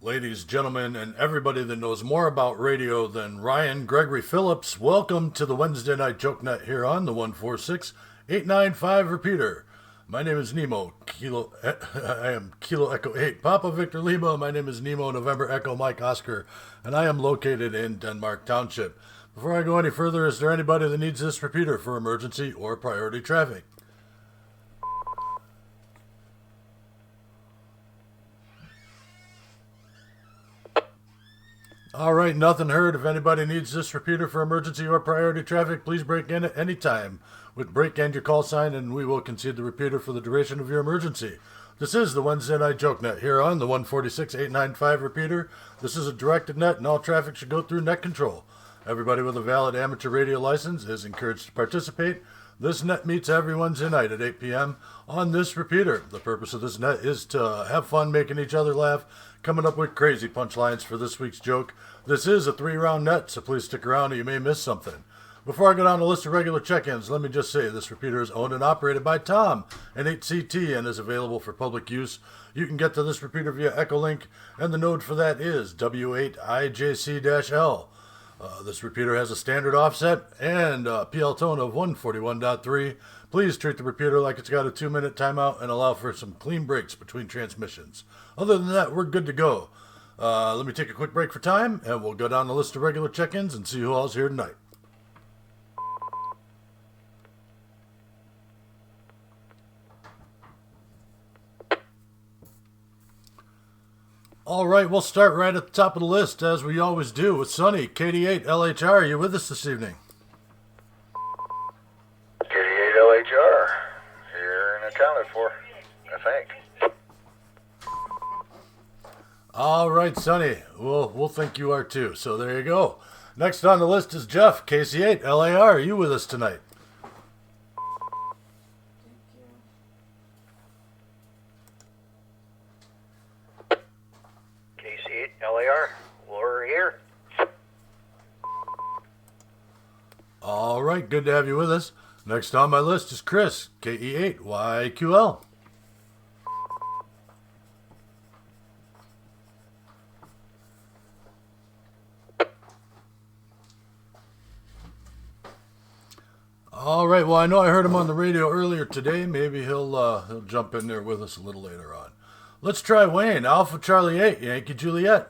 Ladies, gentlemen, and everybody that knows more about radio than Ryan Gregory Phillips, welcome to the Wednesday Night Joke Net here on the 146895 repeater. My name is Nemo, I am Kilo Echo 8, Papa Victor Lima. My name is Nemo, November Echo Mike Oscar, and I am located in Denmark Township. Before I go any further, is there anybody that needs this repeater for emergency or priority traffic? All right, nothing heard. If anybody needs this repeater for emergency or priority traffic, please break in at any time with break and your call sign, and we will concede the repeater for the duration of your emergency. This is the Wednesday Night Joke Net here on the 146895 repeater. This is a directed net, and all traffic should go through net control. Everybody with a valid amateur radio license is encouraged to participate. This net meets every Wednesday night at 8 p.m. on this repeater. The purpose of this net is to have fun making each other laugh, coming up with crazy punchlines for this week's joke. This is a 3-round net, so please stick around or you may miss something. Before I go down the list of regular check-ins, let me just say this repeater is owned and operated by Tom, an 8CT, and is available for public use. You can get to this repeater via Echolink, and the node for that is W8IJC-L. This repeater has a standard offset and a PL tone of 141.3. Please treat the repeater like it's got a 2-minute timeout and allow for some clean breaks between transmissions. Other than that, we're good to go. Let me take a quick break for time, and we'll go down the list of regular check-ins and see who all's here tonight. All right, we'll start right at the top of the list, as we always do, with Sonny, KD8 LHR. Are you with us this evening? KD8 LHR. Here and accounted for, I think. All right, Sonny. We'll think you are too, so there you go. Next on the list is Jeff, KC8 LAR. Are you with us tonight? LAR, we're here. All right, good to have you with us. Next on my list is Chris, KE8YQL. All right, well, I know I heard him on the radio earlier today. Maybe he'll jump in there with us a little later on. Let's try Wayne, Alpha Charlie 8, Yankee Juliet.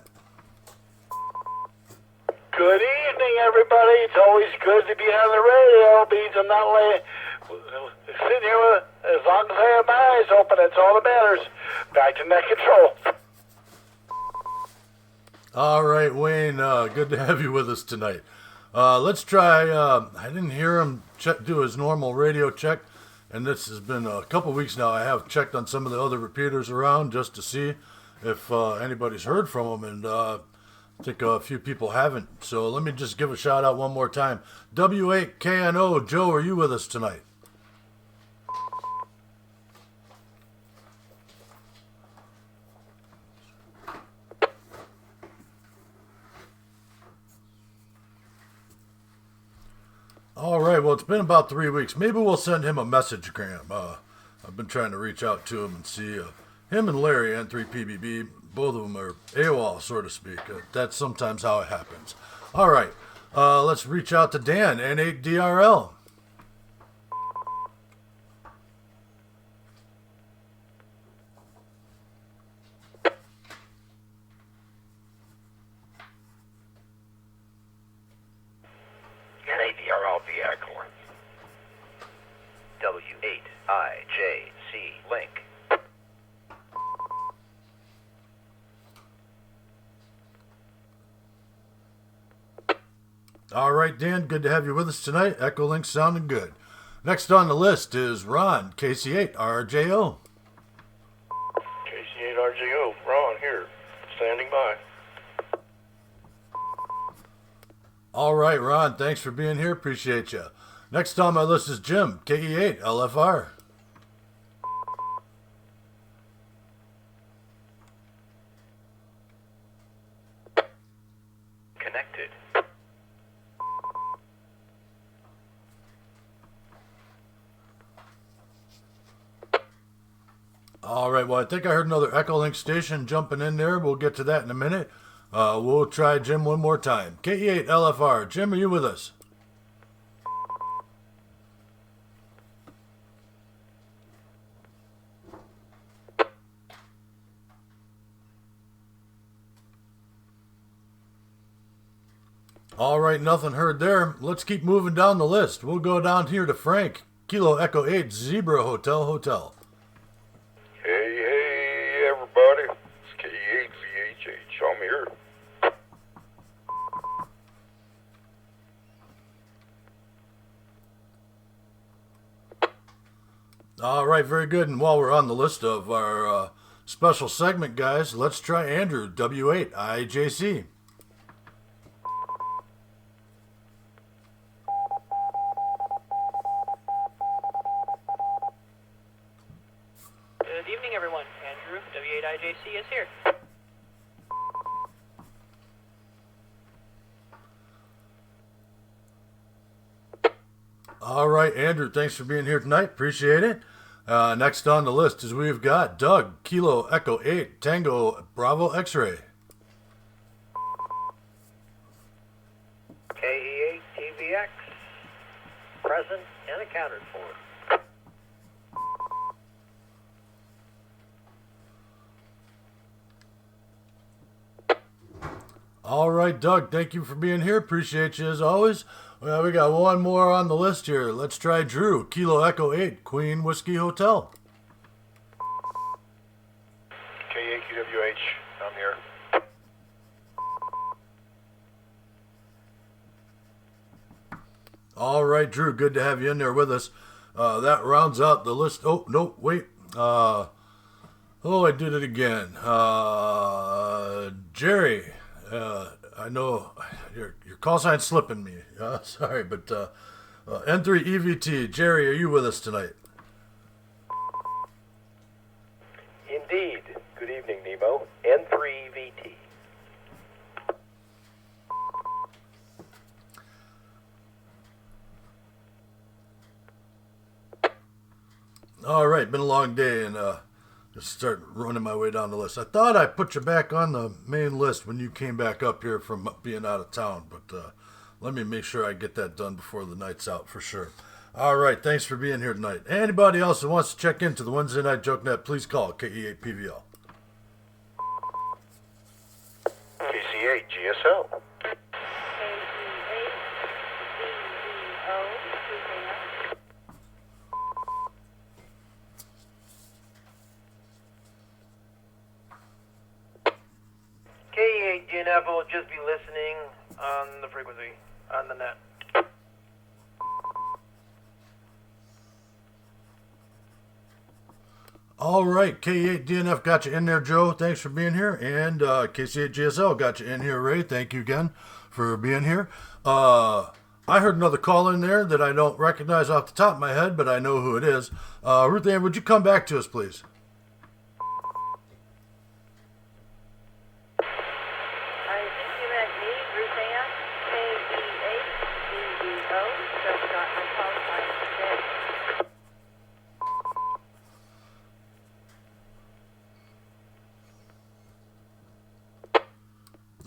Good evening, everybody. It's always good to be on the radio. Means I'm not sitting here with, as long as I have my eyes open. That's all that matters. Back to net control. All right, Wayne, good to have you with us tonight. Let's try, I didn't hear him do his normal radio check, and this has been a couple weeks now. I have checked on some of the other repeaters around just to see if anybody's heard from him, and I think a few people haven't. So let me just give a shout out one more time. W8KNO, Joe, are you with us tonight? All right, well, it's been about 3 weeks. Maybe we'll send him a messagegram. I've been trying to reach out to him and see him and Larry, N3PBB, both of them are AWOL, so to speak. That's sometimes how it happens. All right, let's reach out to Dan, N8DRL. NADRL via Acorn. W8IJC link. All right, Dan, good to have you with us tonight. Echo Link sounding good. Next on the list is Ron, KC8RJO. KC8RJO, Ron here, standing by. All right, Ron, thanks for being here. Appreciate you. Next on my list is Jim, KE8LFR. Connected. All right, well, I think I heard another Echolink station jumping in there. We'll get to that in a minute. We'll try Jim one more time. KE8LFR. Jim, are you with us? All right, nothing heard there. Let's keep moving down the list. We'll go down here to Frank. Kilo Echo 8 Zebra Hotel. Hey, everybody. It's K8VHH. I'm here. All right, very good. And while we're on the list of our special segment, guys, let's try Andrew, W8IJC. Good evening, everyone. Andrew, W8IJC is here. All right, Andrew, thanks for being here tonight. Appreciate it. Next on the list is we've got Doug, Kilo Echo 8, Tango Bravo X-Ray. KE8TVX, present and accounted for. All right, Doug, thank you for being here. Appreciate you as always. Well, we got one more on the list here. Let's try Drew, Kilo Echo 8, Queen Whiskey Hotel. K8QWH. I'm here. All right, Drew, good to have you in there with us. That rounds out the list. Oh, no, wait. I did it again. Jerry, I know your call sign's slipping me. Sorry, but N3 EVT. Jerry, are you with us tonight? Indeed. Good evening, Nemo. N3VT. All right, been a long day and just start running my way down the list. I thought I put you back on the main list when you came back up here from being out of town, but let me make sure I get that done before the night's out for sure. All right, thanks for being here tonight. Anybody else who wants to check into the Wednesday Night Joke Net, please call KE8PVL. KC8GSL. KE8GNF will just be listening on the frequency, on the net. All right, K8DNF got you in there, Joe. Thanks for being here. And KC8GSL got you in here, Ray. Thank you again for being here. I heard another call in there that I don't recognize off the top of my head, but I know who it is. Ruth Ann, would you come back to us, please? I think you meant me, Ruth Ann, KE8CEO, just got my call sign today.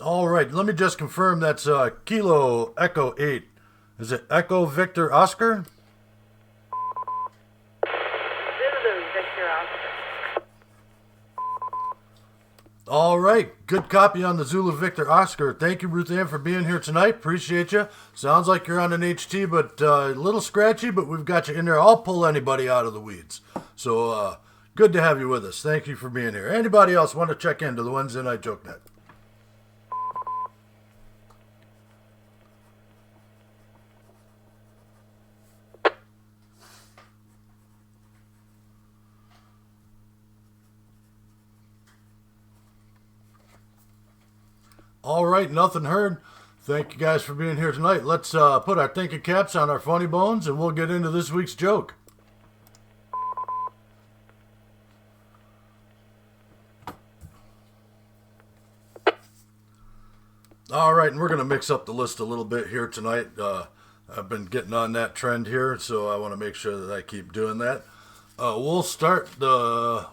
All right, let me just confirm that's Kilo Echo 8. Is it Echo Victor Oscar? Zulu, Victor Oscar. All right, good copy on the Zulu Victor Oscar. Thank you, Ruth Ann, for being here tonight. Appreciate you. Sounds like you're on an HT, but a little scratchy, but we've got you in there. I'll pull anybody out of the weeds. So good to have you with us. Thank you for being here. Anybody else want to check into the Wednesday Night Joke Net? All right, nothing heard. Thank you guys for being here tonight. Let's put our thinking caps on our funny bones, and we'll get into this week's joke. All right, and we're going to mix up the list a little bit here tonight. I've been getting on that trend here, so I want to make sure that I keep doing that. We'll start the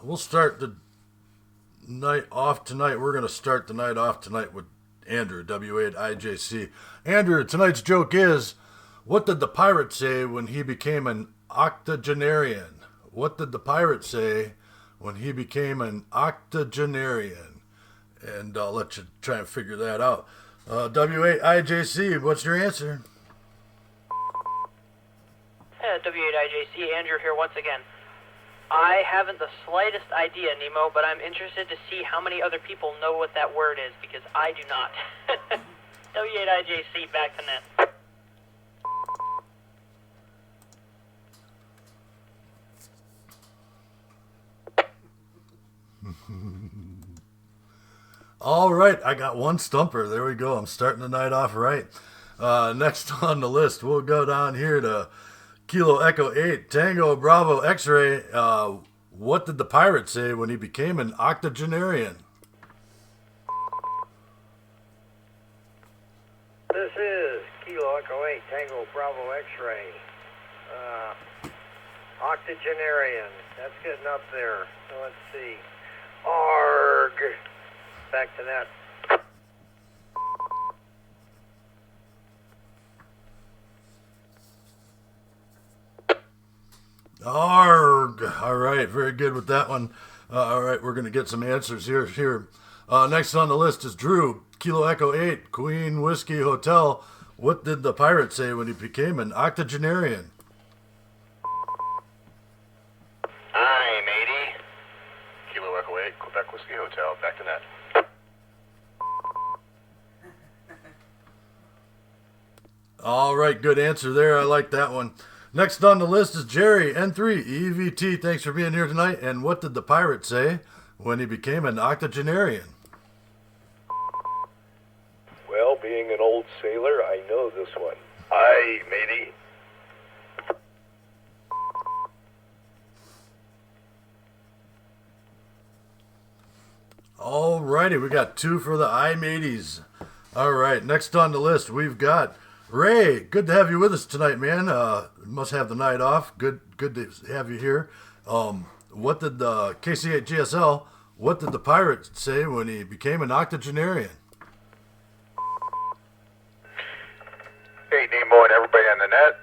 night off tonight. We're gonna start the night off tonight with Andrew, W8IJC. Andrew, tonight's joke is, what did the pirate say when he became an octogenarian? What did the pirate say when he became an octogenarian? And I'll let you try and figure that out. W8IJC, what's your answer? W8IJC, Andrew here once again. I haven't the slightest idea, Nemo, but I'm interested to see how many other people know what that word is, because I do not. W8IJC, back to net. All right, I got one stumper. There we go. I'm starting the night off right. Next on the list, we'll go down here to Kilo Echo 8, Tango Bravo X-Ray. What did the pirate say when he became an octogenarian? This is Kilo Echo 8, Tango Bravo X-Ray. Octogenarian. That's getting up there. So let's see. Arrrrggggg. Back to that. Arrgg. All right, very good with that one. All right, we're going to get some answers here. Next on the list is Drew, Kilo Echo 8, Queen Whiskey Hotel. What did the pirate say when he became an octogenarian? Hi, matey. Kilo Echo 8, Quebec Whiskey Hotel. Back to net. All right, good answer there. I like that one. Next on the list is Jerry, N3, EVT. Thanks for being here tonight. And what did the pirate say when he became an octogenarian? Well, being an old sailor, I know this one. Hi, matey. All righty, we got two for the I-mateys. All right, next on the list, we've got Ray. Good to have you with us tonight, man. Must have the night off. Good to have you here. What did the KC8GSL, what did the pirate say when he became an octogenarian? Hey, Nemo and everybody on the net.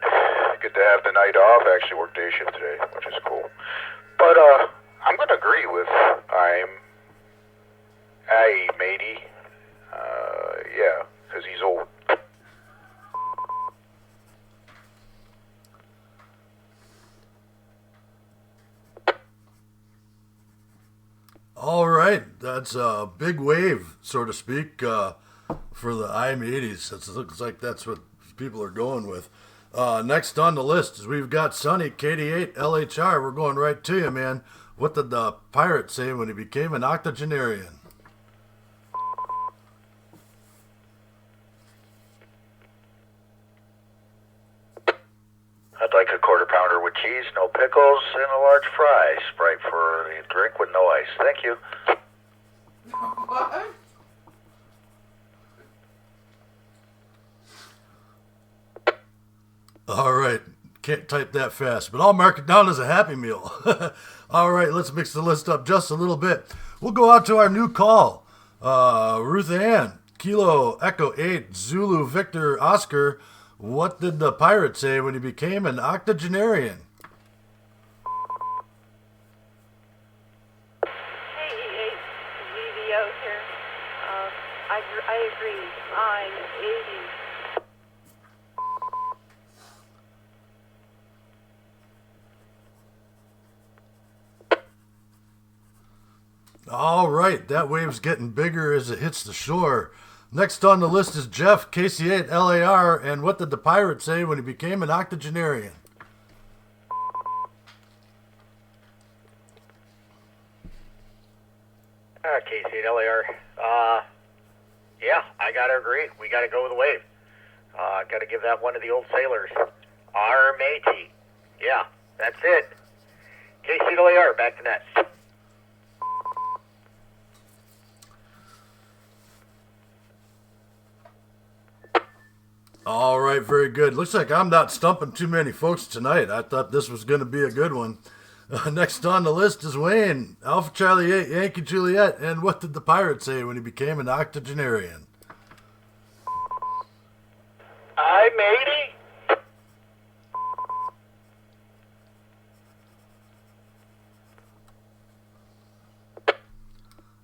Good to have the night off. I actually worked day shift today, which is cool. But I'm going to agree with Hey, matey. Yeah, because he's old. All right, that's a big wave, so to speak, for the I-80s. It looks like that's what people are going with. Next on the list is we've got Sonny, KD8, LHR. We're going right to you, man. What did the pirate say when he became an octogenarian? I'd like a quarter pounder with cheese, no pickles, and a large fry. Sprite for the drink with no ice. Thank you. What? All right, can't type that fast, but I'll mark it down as a Happy Meal. All right, let's mix the list up just a little bit. We'll go out to our new call. Ruth Ann, Kilo Echo 8, Zulu Victor Oscar. What did the pirate say when he became an octogenarian? Hey, VVO here. I agree. I'm 80. All right, that wave's getting bigger as it hits the shore. Next on the list is Jeff, KC8 LAR, and what did the pirate say when he became an octogenarian? KC8 LAR. Yeah, I gotta agree. We gotta go with the wave. Gotta give that one to the old sailors. Our matey. Yeah, that's it. KC8 LAR, back to net. All right, very good. Looks like I'm not stumping too many folks tonight. I thought this was going to be a good one. Next on the list is Wayne. Alpha Charlie 8, Yankee Juliet. And what did the pirate say when he became an octogenarian? Aye, matey.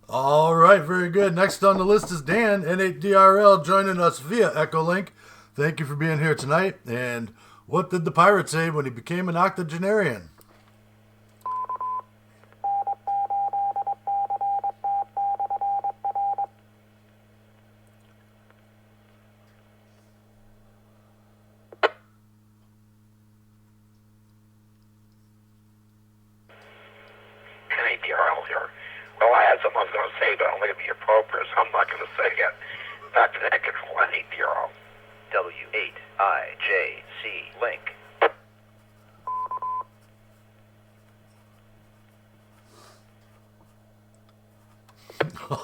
All right, very good. Next on the list is Dan, N8DRL, joining us via Echolink. Thank you for being here tonight. And what did the pirate say when he became an octogenarian? N8DRL here. Well, I had something I was going to say, but I don't think it'd be appropriate, so I'm not going to say it. Back to that control, N8DRL. W8IJC link.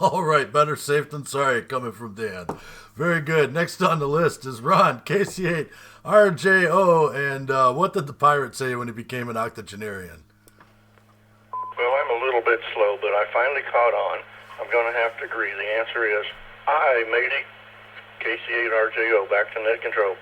All right, better safe than sorry coming from Dan. Very good. Next on the list is Ron, KC8RJO, and what did the pirate say when he became an octogenarian? Well, I'm a little bit slow, but I finally caught on. I'm going to have to agree. The answer is aye, matey. KC8RJO, back to net control.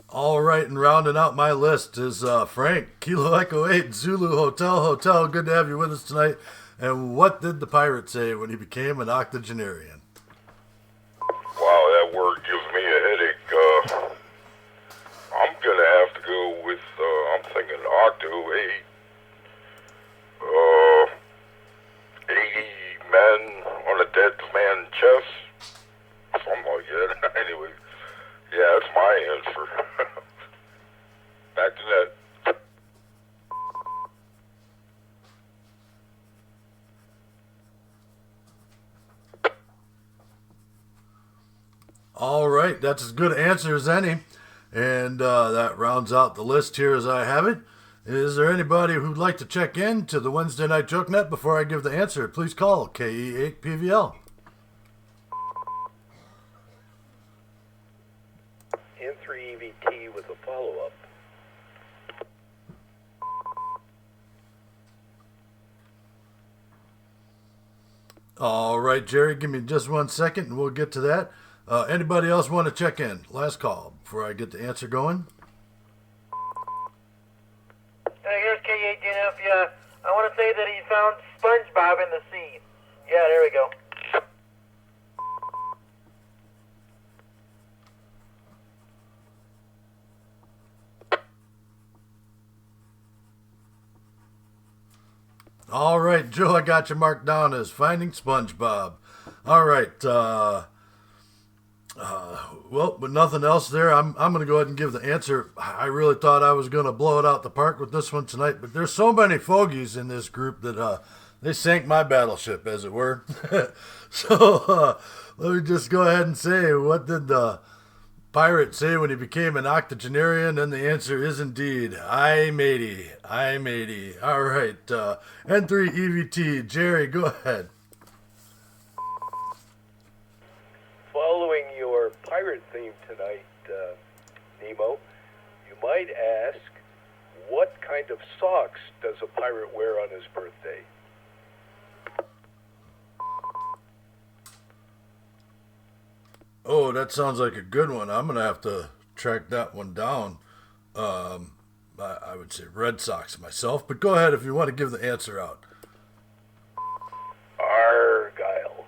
All right, and rounding out my list is Frank, Kilo Echo 8, Zulu Hotel. Good to have you with us tonight. And what did the pirate say when he became an octogenarian? Wow, that word gives me a headache. I'm going to have to go with, I'm thinking octo 8. 80 men on a dead man chest. Something like that. Anyway, yeah, that's my answer. Back to that. All right, that's as good an answer as any. And that rounds out the list here as I have it. Is there anybody who'd like to check in to the Wednesday Night Joke Net before I give the answer? Please call KE8PVL. N3EVT with a follow-up. All right, Jerry, give me just 1 second and we'll get to that. Anybody else want to check in? Last call before I get the answer going. Here's K8DNF. Yeah, I want to say that he found SpongeBob in the sea. Yeah, there we go. All right, Joe, I got you marked down as Finding SpongeBob. All right, well, with nothing else there, I'm going to go ahead and give the answer. I really thought I was going to blow it out the park with this one tonight, but there's so many fogies in this group that they sank my battleship, as it were. So let me just go ahead and say, what did the pirate say when he became an octogenarian? And the answer is indeed, aye, matey. Aye, matey. All right, N3EVT, Jerry, go ahead. Following your pirate theme tonight, Nemo, you might ask, what kind of socks does a pirate wear on his birthday? Oh, that sounds like a good one. I'm going to have to track that one down. I would say Red Sox myself, but go ahead if you want to give the answer out. Argyle.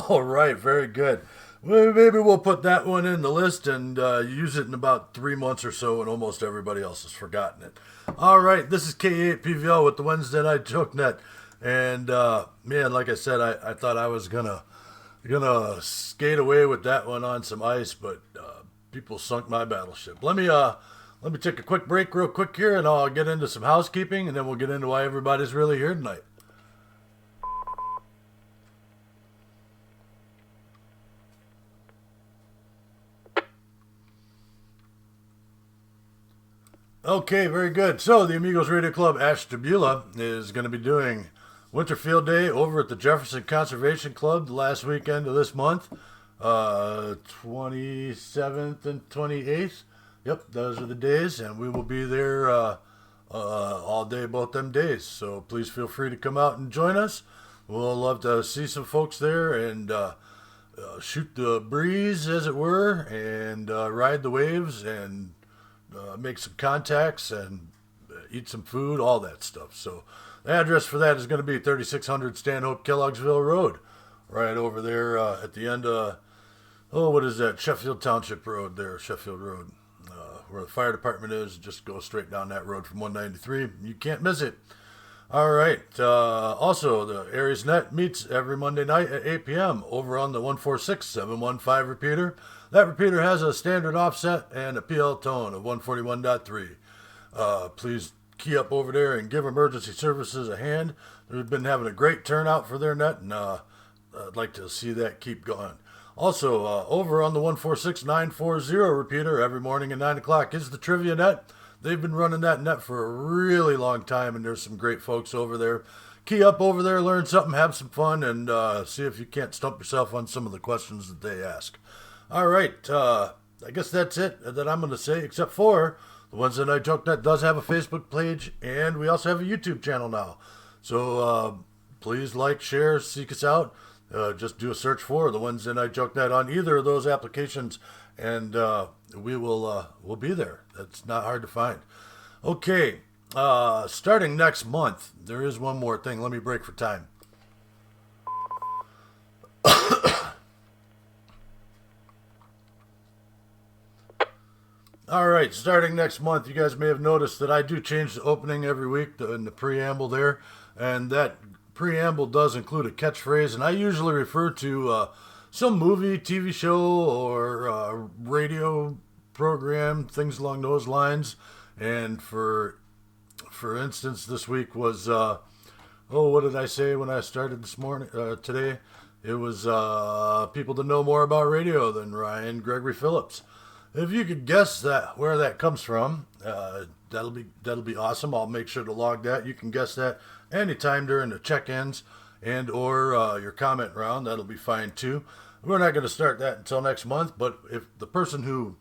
All right, very good. Well, maybe we'll put that one in the list and use it in about 3 months or so when almost everybody else has forgotten it. All right, this is K8PVL with the Wednesday Night Joke Net. And, man, like I said, I thought I was gonna skate away with that one on some ice, but people sunk my battleship. Let me take a quick break real quick here, and I'll get into some housekeeping, and then we'll get into why everybody's really here tonight. Okay, very good. So the Amigos Radio Club Ashtabula is going to be doing Winter Field Day over at the Jefferson Conservation Club the last weekend of this month, 27th and 28th. Yep, those are the days, and we will be there all day both them days. So please feel free to come out and join us. We'll love to see some folks there and shoot the breeze, as it were, and ride the waves and make some contacts and eat some food, all that stuff. So the address for that is going to be 3600 Stanhope Kelloggsville Road, right over there at the end of, what is that? Sheffield Township Road there, Sheffield Road, where the fire department is. Just go straight down that road from 193. You can't miss it. All right. Also, the Aries Net meets every Monday night at 8 p.m. over on the 146-715 repeater. That repeater has a standard offset and a PL tone of 141.3. Please key up over there and give emergency services a hand. They've been having a great turnout for their net, and I'd like to see that keep going. Also, over on the 146-940 repeater every morning at 9 o'clock is the Trivia Net. They've been running that net for a really long time, and there's some great folks over there. Key up over there, learn something, have some fun, and see if you can't stump yourself on some of the questions that they ask. All right, I guess that's it that I'm going to say, except for the Wednesday Night Joke Net does have a Facebook page, and we also have a YouTube channel now. So please like, share, seek us out. Just do a search for the Wednesday Night Joke Net on either of those applications, and we'll be there. That's not hard to find. Okay, starting next month, there is one more thing. Let me break for time. All right, starting next month, you guys may have noticed that I do change the opening every week in the preamble there, and that preamble does include a catchphrase, and I usually refer to some movie, TV show, or radio program, things along those lines. And for instance, this week was what did I say when I started this morning? Today, it was people that know more about radio than Ryan Gregory Phillips. If you could guess where that comes from, that'll be awesome. I'll make sure to log that. You can guess that anytime during the check-ins and or your comment round. That'll be fine too. We're not going to start that until next month, but if the person who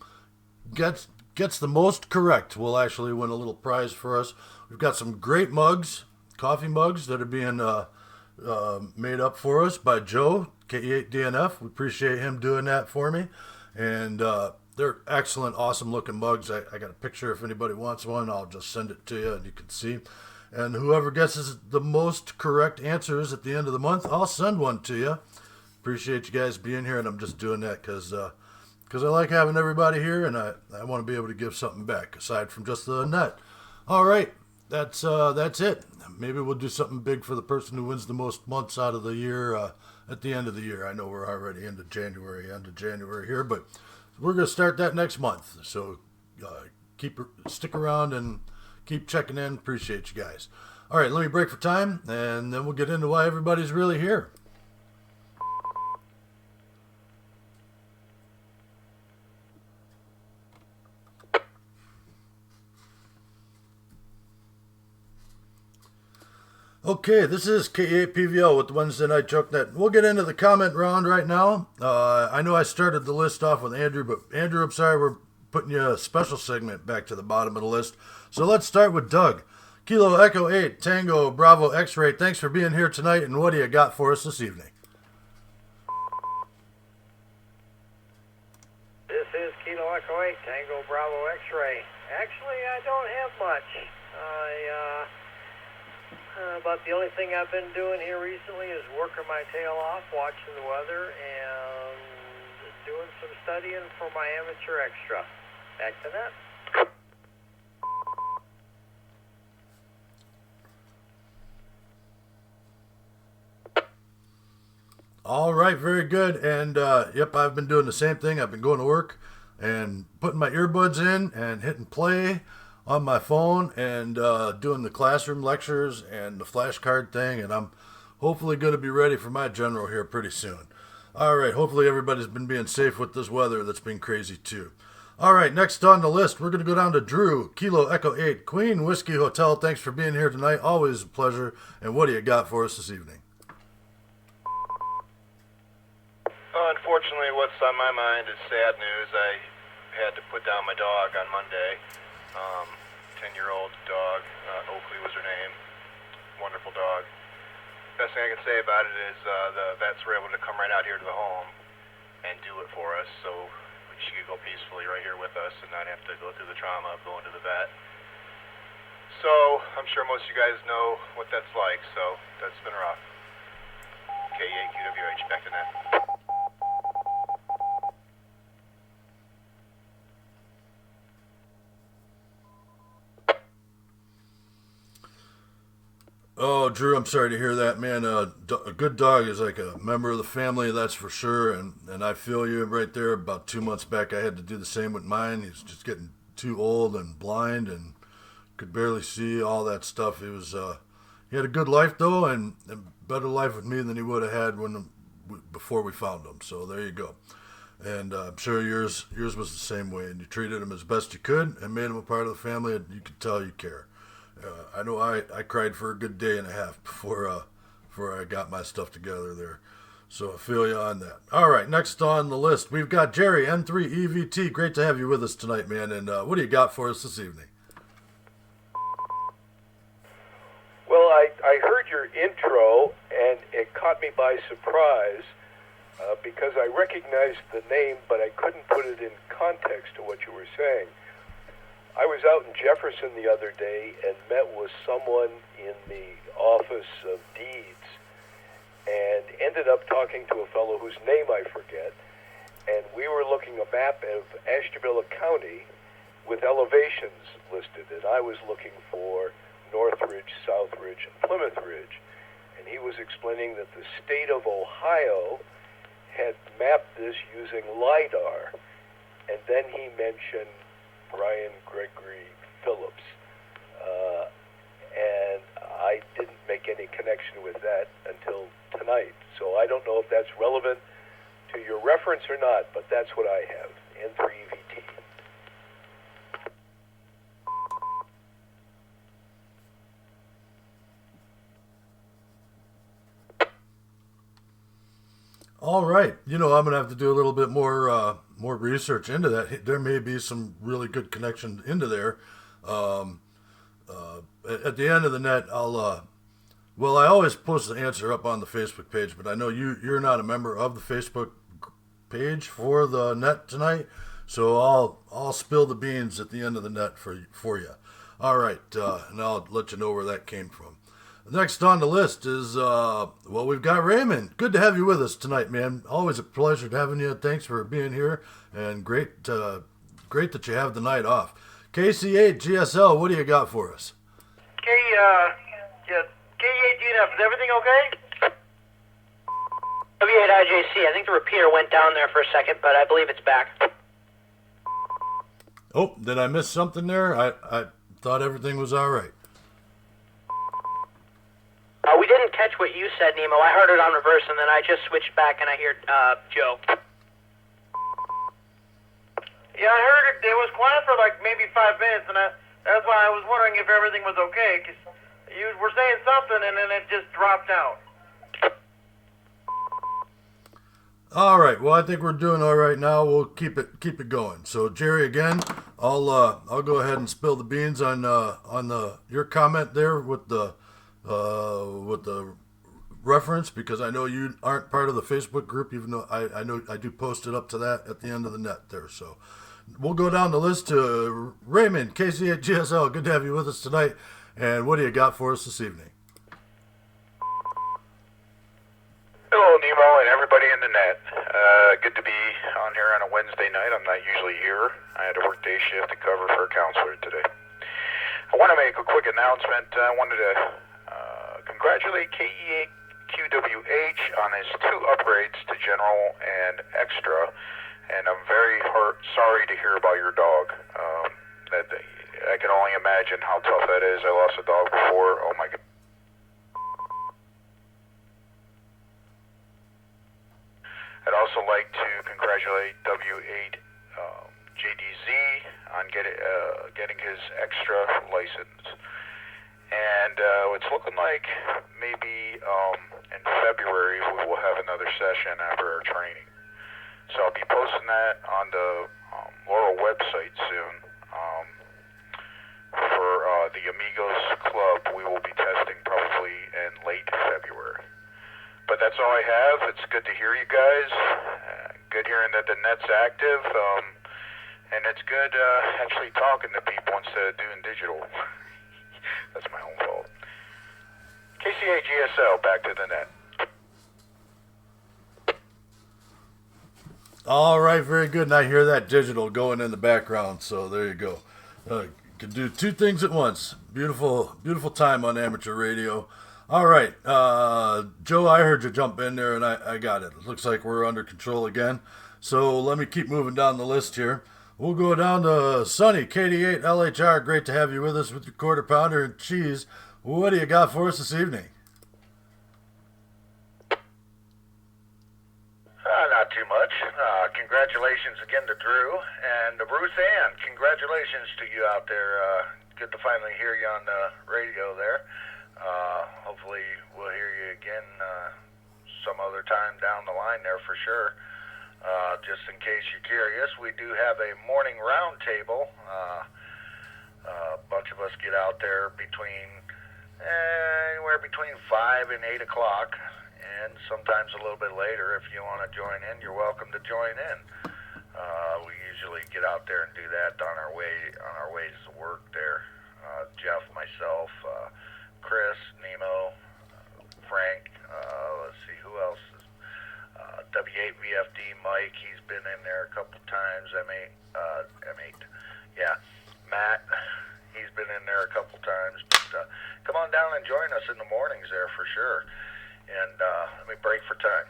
gets the most correct will actually win a little prize for us. We've got some great mugs, coffee mugs that are being made up for us by Joe, K8DNF. We appreciate him doing that for me. And they're excellent, awesome looking mugs. I got a picture. If anybody wants one, I'll just send it to you and you can see. And whoever guesses the most correct answers at the end of the month, I'll send one to you. Appreciate you guys being here, and I'm just doing that because I like having everybody here, and I want to be able to give something back aside from just the net. All right, that's it. Maybe we'll do something big for the person who wins the most months out of the year at the end of the year. I know we're already end of January here, but we're going to start that next month. So stick around and keep checking in. Appreciate you guys. All right, let me break for time, and then we'll get into why everybody's really here. Okay, this is K8PVL with the Wednesday Night Joke Net. We'll get into the comment round right now. I know I started the list off with Andrew, but Andrew, I'm sorry, we're putting you a special segment back to the bottom of the list. So let's start with Doug. Kilo Echo 8, Tango Bravo X-Ray. Thanks for being here tonight, and what do you got for us this evening? This is Kilo Echo 8, Tango Bravo X-Ray. Actually, I don't have much. About the only thing I've been doing here recently is working my tail off, watching the weather, and doing some studying for my amateur extra. Back to that. All right, very good. And yep, I've been doing the same thing. I've been going to work and putting my earbuds in and hitting play on my phone and doing the classroom lectures and the flashcard thing, and I'm hopefully going to be ready for my general here pretty soon. All right, hopefully everybody's been being safe with this weather that's been crazy too. All right, next on the list, we're going to go down to Drew, Kilo Echo 8, Queen Whiskey Hotel. Thanks for being here tonight. Always a pleasure. And what do you got for us this evening? Unfortunately, what's on my mind is sad news. I had to put down my dog on Monday. 10-year-old dog. Oakley was her name. Wonderful dog. Best thing I can say about it is the vets were able to come right out here to the home and do it for us, so she could go peacefully right here with us and not have to go through the trauma of going to the vet. So I'm sure most of you guys know what that's like, so that's been rough. K8QWH, back to net. Oh, Drew, I'm sorry to hear that, man. A good dog is like a member of the family, that's for sure. And I feel you right there. About 2 months back, I had to do the same with mine. He's just getting too old and blind and could barely see, all that stuff. He had a good life, though, and a better life with me than he would have had before we found him. So there you go. And I'm sure yours was the same way. And you treated him as best you could and made him a part of the family. And you could tell you care. I know I cried for a good day and a half before I got my stuff together there. So I feel you on that. All right, next on the list, we've got Jerry, N3 EVT. Great to have you with us tonight, man. And what do you got for us this evening? Well, I heard your intro, and it caught me by surprise because I recognized the name, but I couldn't put it in context to what you were saying. I was out in Jefferson the other day and met with someone in the Office of Deeds and ended up talking to a fellow whose name I forget, and we were looking a map of Ashtabula County with elevations listed, and I was looking for Northridge, Southridge, and Plymouth Ridge, and he was explaining that the state of Ohio had mapped this using LIDAR, and then he mentioned Brian Gregory Phillips, and I didn't make any connection with that until tonight. So I don't know if that's relevant to your reference or not, but that's what I have, N3EVT. All right. I'm going to have to do a little bit more research into that. There may be some really good connection into there. At the end of the net, I always post the answer up on the Facebook page, but I know you're not a member of the Facebook page for the net tonight, so I'll spill the beans at the end of the net for you. All right, and I'll let you know where that came from. Next on the list is, we've got Raymond. Good to have you with us tonight, man. Always a pleasure having you. Thanks for being here, and great that you have the night off. KC8 GSL, what do you got for us? K8GNF, is everything okay? W8IJC, I think the repeater went down there for a second, but I believe it's back. Oh, did I miss something there? I thought everything was all right. We didn't catch what you said, Nemo. I heard it on reverse, and then I just switched back, and I heard Joe. Yeah, I heard it. It was quiet for like maybe 5 minutes, and that's why I was wondering if everything was okay, because you were saying something, and then it just dropped out. All right. Well, I think we're doing all right now. We'll keep it going. So, Jerry, again, I'll go ahead and spill the beans on your comment there with the reference, because I know you aren't part of the Facebook group, even though I know I do post it up to that at the end of the net there. So we'll go down the list to Raymond, KC8 GSL. Good to have you with us tonight. And what do you got for us this evening? Hello, Nemo, and everybody in the net. Good to be on here on a Wednesday night. I'm not usually here. I had to work day shift to cover for a counselor today. I want to make a quick announcement. I wanted to congratulate KE8QWH on his 2 upgrades to General and Extra, and I'm very sorry to hear about your dog. I can only imagine how tough that is. I lost a dog before. Oh my God. I'd also like to congratulate W8 JDZ on getting his extra license. And it's looking like maybe in February we will have another session after our training. So I'll be posting that on the Laurel website soon. For the Amigos Club, we will be testing probably in late February. But that's all I have. It's good to hear you guys. Good hearing that the net's active. And it's good actually talking to people instead of doing digital. That's my own fault. KCA GSL, back to the net. All right, very good. And I hear that digital going in the background, so there you go. Can do two things at once. Beautiful, beautiful time on amateur radio. All right, Joe, I heard you jump in there, and I got it. It looks like we're under control again. So let me keep moving down the list here. We'll go down to Sonny, KD8 LHR. Great to have you with us with your quarter pounder and cheese. What do you got for us this evening? Not too much. Congratulations again to Drew and Ruth Ann. Congratulations to you out there. Good to finally hear you on the radio there. Hopefully we'll hear you again some other time down the line there for sure. Just in case you're curious, we do have a morning round table. A bunch of us get out there anywhere between 5 and 8 o'clock. And sometimes a little bit later, if you want to join in, you're welcome to join in. We usually get out there and do that on our ways to work there. Jeff, myself, Chris, Nemo, Frank. Let's see who else is. W8VFD Mike. He's been in there a couple times. M8. Yeah, Matt. He's been in there a couple times. But come on down and join us in the mornings there for sure. And let me break for time.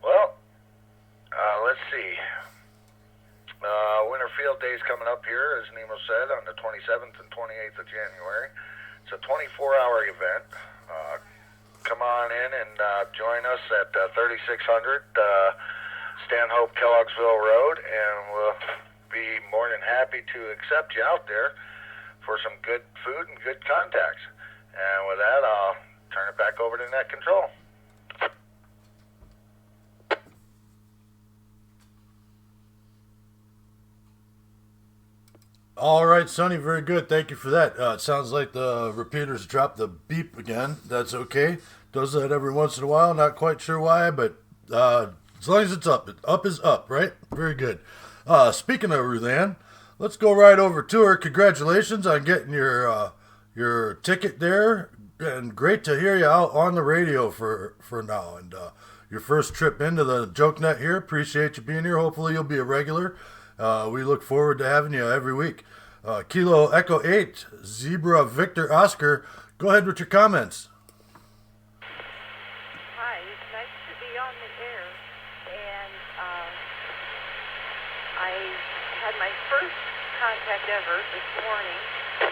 Well, let's see. Winter Field Day is coming up here, as Nemo said, on the 27th and 28th of January. It's a 24-hour event. Come on in and join us at 3600 Stanhope Kellogg'sville Road, and we'll be more than happy to accept you out there for some good food and good contacts. And with that, I'll turn it back over to Net Control. All right, Sonny, very good. Thank you for that. It sounds like the repeaters dropped the beep again. That's okay. Does that every once in a while. Not quite sure why, but as long as it's up. Up is up, right? Very good. Speaking of Ruth Ann, let's go right over to her. Congratulations on getting your ticket there. And great to hear you out on the radio for now. And your first trip into the Joke Net here. Appreciate you being here. Hopefully you'll be a regular. We look forward to having you every week. Kilo Echo 8, Zebra Victor Oscar, go ahead with your comments. Hi, it's nice to be on the air. And I had my first contact ever this morning,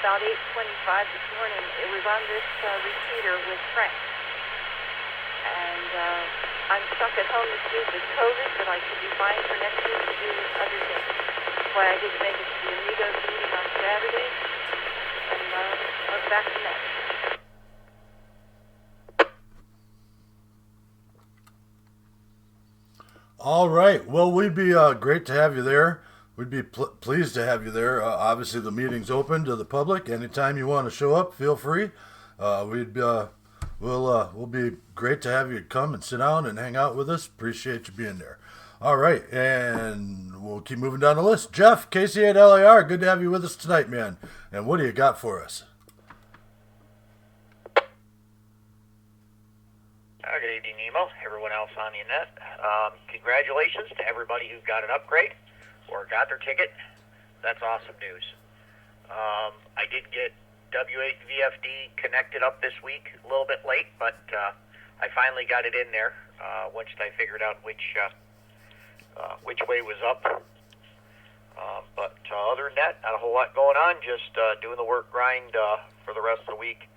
about 8:25 this morning. It was on this repeater with Frank. And I'm stuck at home this week with COVID, but I should be fine for next week to do other things. That's why I didn't make it to the Amigos meeting on Saturday. And I was back to net. All right. Well, we'd be great to have you there. We'd be pleased to have you there. Obviously, the meeting's open to the public. Anytime you want to show up, feel free. We'll be great to have you come and sit down and hang out with us. Appreciate you being there. All right, and we'll keep moving down the list. Jeff, KC8 LAR, good to have you with us tonight, man. And what do you got for us? Good evening, Nemo. Everyone else on the net. Congratulations to everybody who got an upgrade or got their ticket. That's awesome news. I did get W8VFD connected up this week, a little bit late, but I finally got it in there once I figured out which way was up. But other than that, not a whole lot going on. Just doing the work grind for the rest of the week.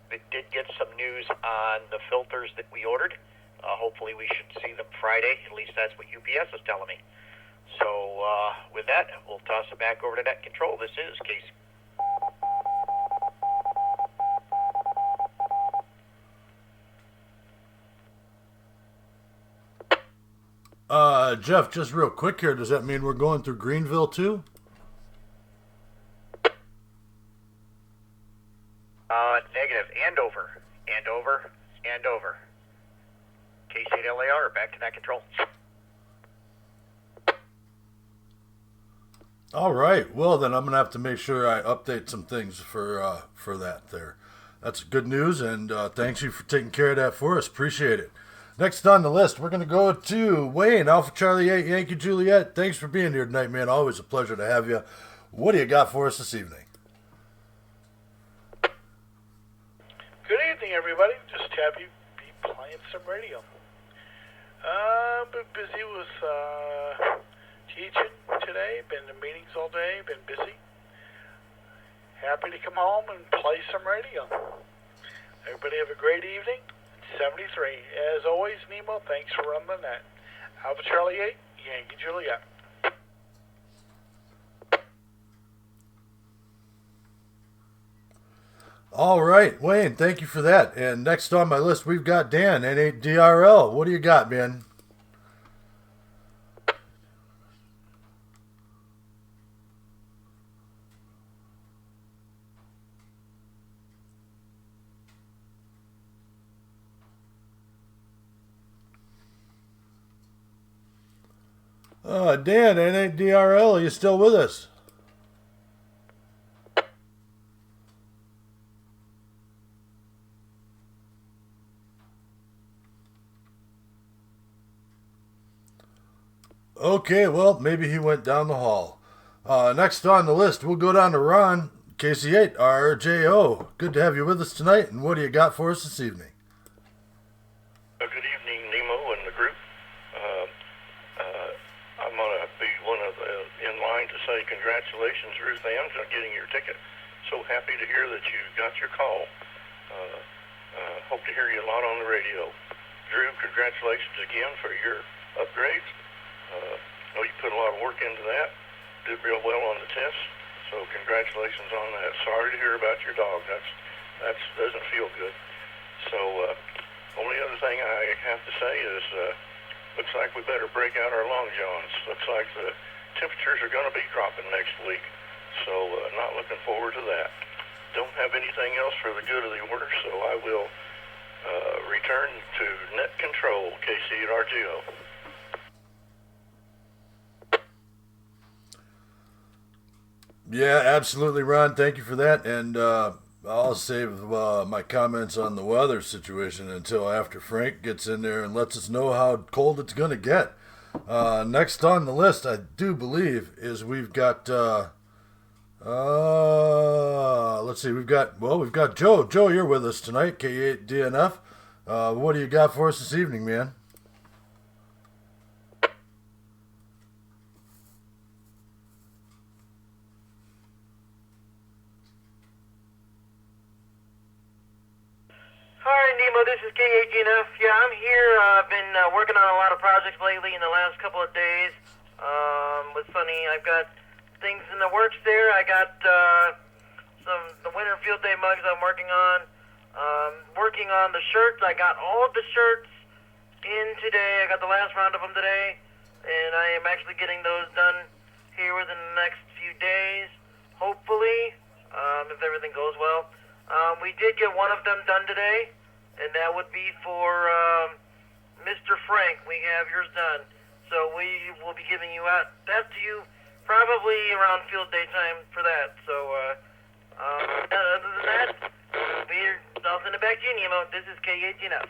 It did get some news on the filters that we ordered. Hopefully we should see them Friday. At least that's what UPS is telling me. So with that, we'll toss it back over to Net Control. This is Casey. Jeff, just real quick here, does that mean we're going through Greenville too? Negative. Andover. Andover. K8LAR, back to Net Control. All right. Well, then I'm gonna have to make sure I update some things for that there. That's good news, and thanks you for taking care of that for us. Appreciate it. Next on the list, we're gonna go to Wayne, Alpha Charlie 8, Yankee Juliet. Thanks for being here tonight, man. Always a pleasure to have you. What do you got for us this evening? Good evening, everybody. Just happy to be playing some radio. Been busy with teaching today. Been in meetings all day. Been busy. Happy to come home and play some radio. Everybody have a great evening. 73. As always, Nemo, thanks for running the net. Alpha Charlie 8, Yankee Juliet. All right, Wayne, thank you for that. And next on my list, we've got Dan, N8DRL. What do you got, man? Dan, N8DRL, are you still with us? Okay, well, maybe he went down the hall. Next on the list, we'll go down to Ron, KC8, RJO. Good to have you with us tonight, and what do you got for us this evening? Good evening, Nemo and the group. I'm going to be one of the in line to say congratulations, Ruth Ann, on getting your ticket. So happy to hear that you got your call. Hope to hear you a lot on the radio. Drew, congratulations again for your upgrades. Know you put a lot of work into that. Did real well on the test. So congratulations on that. Sorry to hear about your dog. That's doesn't feel good. So only other thing I have to say is looks like we better break out our long johns. Looks like the temperatures are going to be dropping next week. So not looking forward to that. Don't have anything else for the good of the order, so I will return to Net Control, KC at RGO. Yeah, absolutely, Ron. Thank you for that. And I'll save my comments on the weather situation until after Frank gets in there and lets us know how cold it's going to get. Next on the list, I do believe, is we've got, let's see, we've got Joe. Joe, you're with us tonight, K8DNF. What do you got for us this evening, man? Hi, Nemo. This is K8GNF. Yeah, I'm here. I've been working on a lot of projects lately in the last couple of days. With Sunny, I've got things in the works there. I got the Winter Field Day mugs I'm working on. Working on the shirts. I got all of the shirts in today. I got the last round of them today, and I am actually getting those done here within the next few days, hopefully, if everything goes well. We did get one of them done today, and that would be for Mr. Frank. We have yours done. So we will be giving you that to you probably around field day time for that. So other than that, I'll send it back to you, Nemo. This is K8GNF.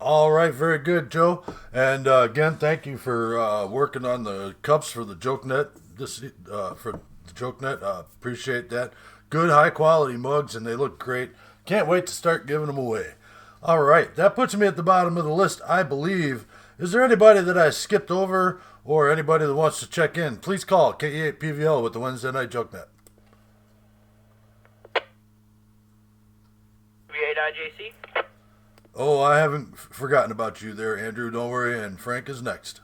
All right, very good, Joe. And again, thank you for working on the cups for the JokeNet. For the JokeNet, appreciate that. Good, high quality mugs, and they look great. Can't wait to start giving them away. All right, that puts me at the bottom of the list, I believe. Is there anybody that I skipped over or anybody that wants to check in? Please call KE8PVL with the Wednesday Night JokeNet. V8IJC. Oh, I haven't forgotten about you there, Andrew. Don't worry, and Frank is next.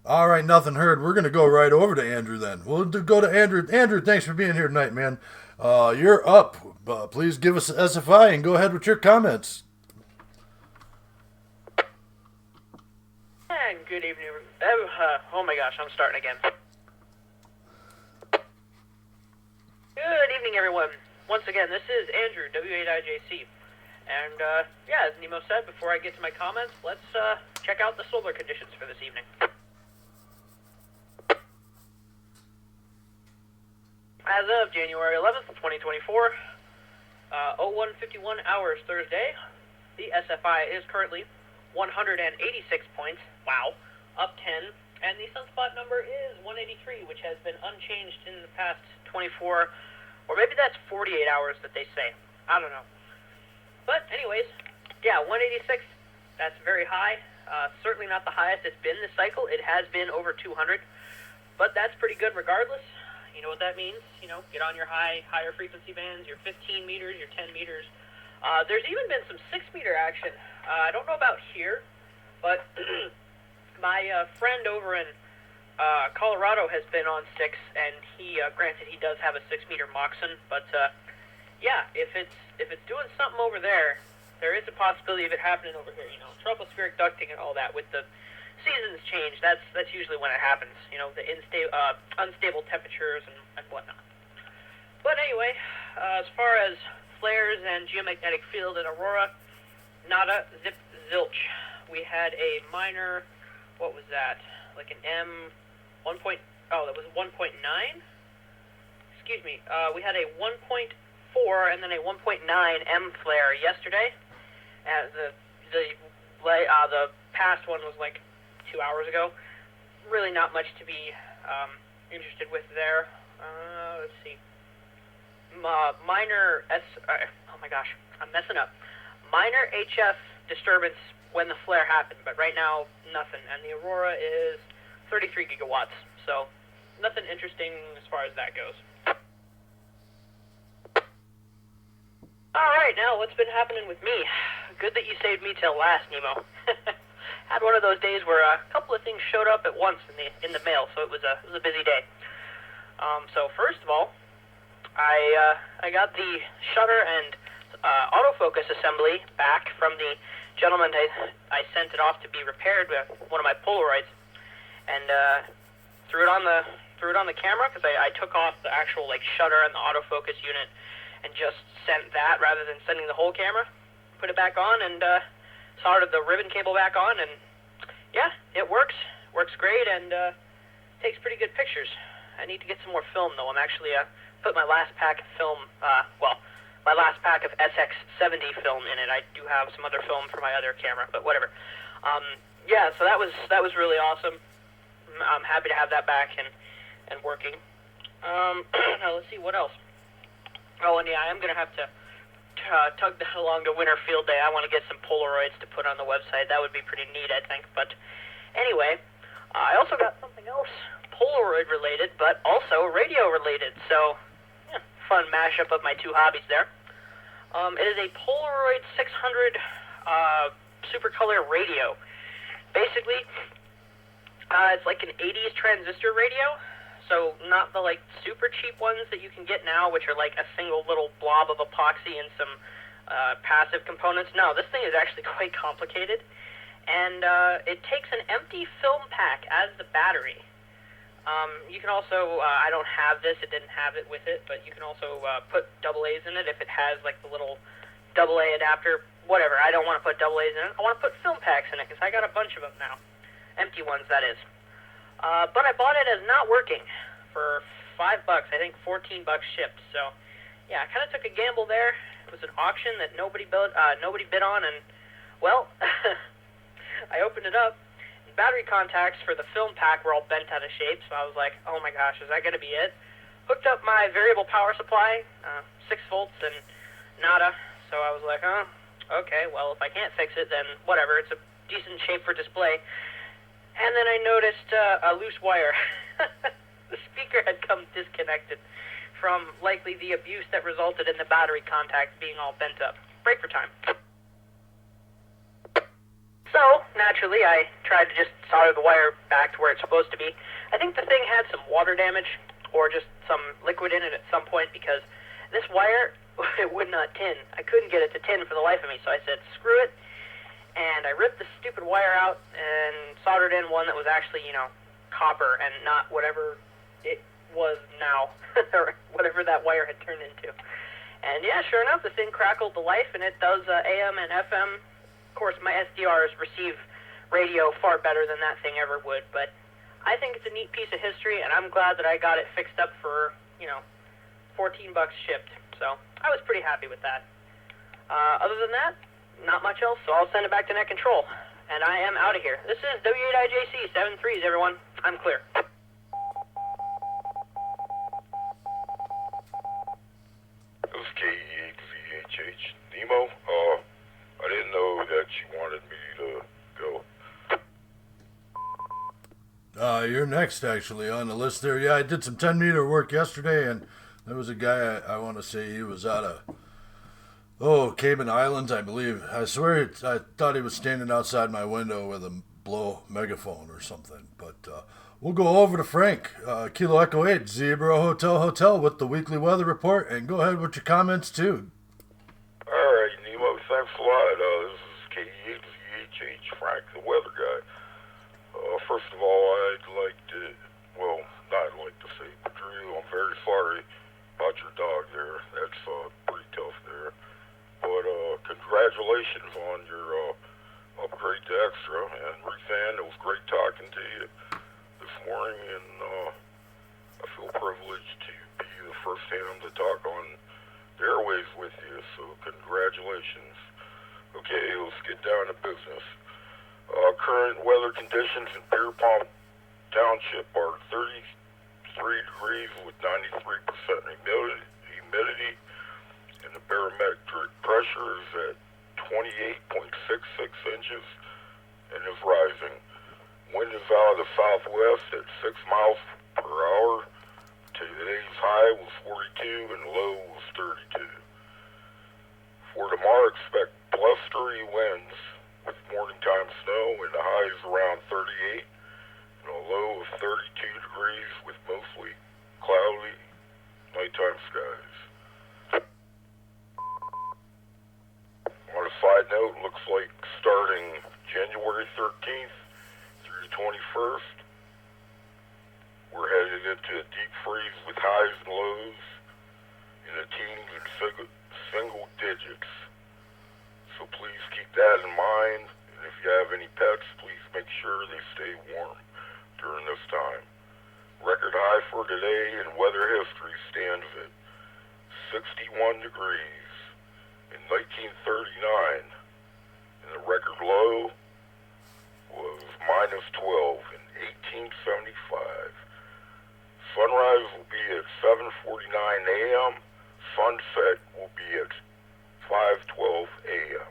All right, nothing heard. We're going to go right over to Andrew then. We'll go to Andrew. Andrew, thanks for being here tonight, man. You're up. Please give us SFI and go ahead with your comments. And good evening. Oh my gosh, I'm starting again. Good evening, everyone. Once again, this is Andrew, W8IJC. And, yeah, as Nemo said, before I get to my comments, let's check out the solar conditions for this evening. As of January 11th, 2024, 01:51 hours Thursday, the SFI is currently 186 points, wow, up 10, and the sunspot number is 183, which has been unchanged in the past 24, or maybe that's 48 hours that they say. I don't know. But anyways, yeah, 186, that's very high. Certainly not the highest it's been this cycle. It has been over 200, but that's pretty good regardless. You know what that means? You know, get on your higher frequency bands, your 15 meters, your 10 meters. There's even been some 6-meter action. I don't know about here, but my friend over in Colorado has been on 6, and he, granted, he does have a 6-meter Moxon, but yeah, if it's doing something over there, there is a possibility of it happening over here. You know, tropospheric ducting and all that with the seasons change. That's usually when it happens. You know, the unstable temperatures and whatnot. But anyway, as far as flares and geomagnetic field in Aurora, nada, zip, zilch. We had a minor, what was that? Like an M 1. That was 1.9. Excuse me. We had a 1.4 and then a 1.9 M flare yesterday. The past one was like 2 hours ago. Really not much to be interested with there. Let's see. Minor oh my gosh, I'm messing up. Minor HF disturbance when the flare happened, but right now nothing. And the Aurora is 33 gigawatts, so nothing interesting as far as that goes. All right, now what's been happening with me? Good that you saved me till last, Nemo. Had one of those days where a couple of things showed up at once in the mail, so it was a busy day. So first of all, I got the shutter and autofocus assembly back from the gentleman I sent it off to be repaired with one of my Polaroids, and threw it on the camera because I took off the actual like shutter and the autofocus unit and just sent that rather than sending the whole camera. Put it back on and soldered the ribbon cable back on, and yeah, it works great and takes pretty good pictures. I need to get some more film though. I'm actually put my last pack of film, my last pack of SX70 film in it. I do have some other film for my other camera, but whatever. Yeah, so that was really awesome. I'm happy to have that back and working. Now let's see what else. Oh, and yeah, I am gonna have to tug that along to Winter Field Day. I want to get some Polaroids to put on the website. That would be pretty neat, I think. But anyway, I also got something else Polaroid related, but also radio related. So, yeah, fun mashup of my two hobbies there. It is a Polaroid 600 supercolor radio. Basically, it's like an 80s transistor radio. So not the like super cheap ones that you can get now, which are like a single little blob of epoxy and some passive components. No, this thing is actually quite complicated, and it takes an empty film pack as the battery. You can also, I don't have this, it didn't have it with it, but you can also put AA's in it if it has like the little AA adapter, whatever. I don't want to put AA's in it. I want to put film packs in it because I got a bunch of them now. Empty ones, that is. But I bought it as not working for $5. I think $14 shipped. So, yeah, I kind of took a gamble there. It was an auction that nobody bid on, and well, I opened it up. battery contacts for the film pack were all bent out of shape, so I was like, oh my gosh, is that going to be it? Hooked up my variable power supply, 6 volts, and nada. So I was like, oh, okay, well, if I can't fix it, then whatever. It's a decent shape for display. And then I noticed a loose wire. The speaker had come disconnected from likely the abuse that resulted in the battery contacts being all bent up. Break for time. So, naturally, I tried to just solder the wire back to where it's supposed to be. I think the thing had some water damage, or just some liquid in it at some point, because this wire, it would not tin. I couldn't get it to tin for the life of me, so I said, screw it, and I ripped the stupid wire out and soldered in one that was actually, copper and not whatever it was now, or whatever that wire had turned into. And yeah, sure enough, the thing crackled to life, and it does AM and FM. Of course, my SDRs receive radio far better than that thing ever would, but I think it's a neat piece of history, and I'm glad that I got it fixed up for, $14 shipped. So I was pretty happy with that. Other than that, not much else, so I'll send it back to net control. And I am out of here. This is W8IJC 73s, everyone. I'm clear. This is KE8VHH. Nemo, I didn't know that you wanted me to go. You're next, actually, on the list there. Yeah, I did some 10-meter work yesterday, and there was a guy, I want to say he was out of, Cayman Islands, I believe. I swear I thought he was standing outside my window with a blow megaphone or something. But we'll go over to Frank, Kilo Echo 8, Zebra Hotel with the weekly weather report, and go ahead with your comments, too. All right, Nemo, thanks a lot. This is KE8VHH, Frank, the weather guy. First of all, I'd like to say, Drew, I'm very sorry about your dog there. That's pretty tough there. But congratulations on your upgrade to Extra. And Ruthann, it was great talking to you this morning, and I feel privileged to be the first hand to talk on the airwaves with you, so congratulations. Okay, let's get down to business. Current weather conditions in Beer Pond Township are 33 degrees with 93% humidity, and the barometric pressure is at 28.66 inches and is rising. Wind is out of the southwest at 6 miles per hour. Today's high was 42 and low was 32. For tomorrow, expect blustery winds with morning time snow, and the high is around 38 and a low of 32 degrees with mostly cloudy nighttime skies. On a side note, looks like starting January 13th through the 21st, we're headed into a deep freeze with highs and lows in the teens and single digits. So please keep that in mind, and if you have any pets, please make sure they stay warm during this time. Record high for today in weather history stands at 61 degrees in 1939, and the record low was minus 12 in 1875. Sunrise will be at 7:49 a.m. Sunset will be at 5:12 a.m.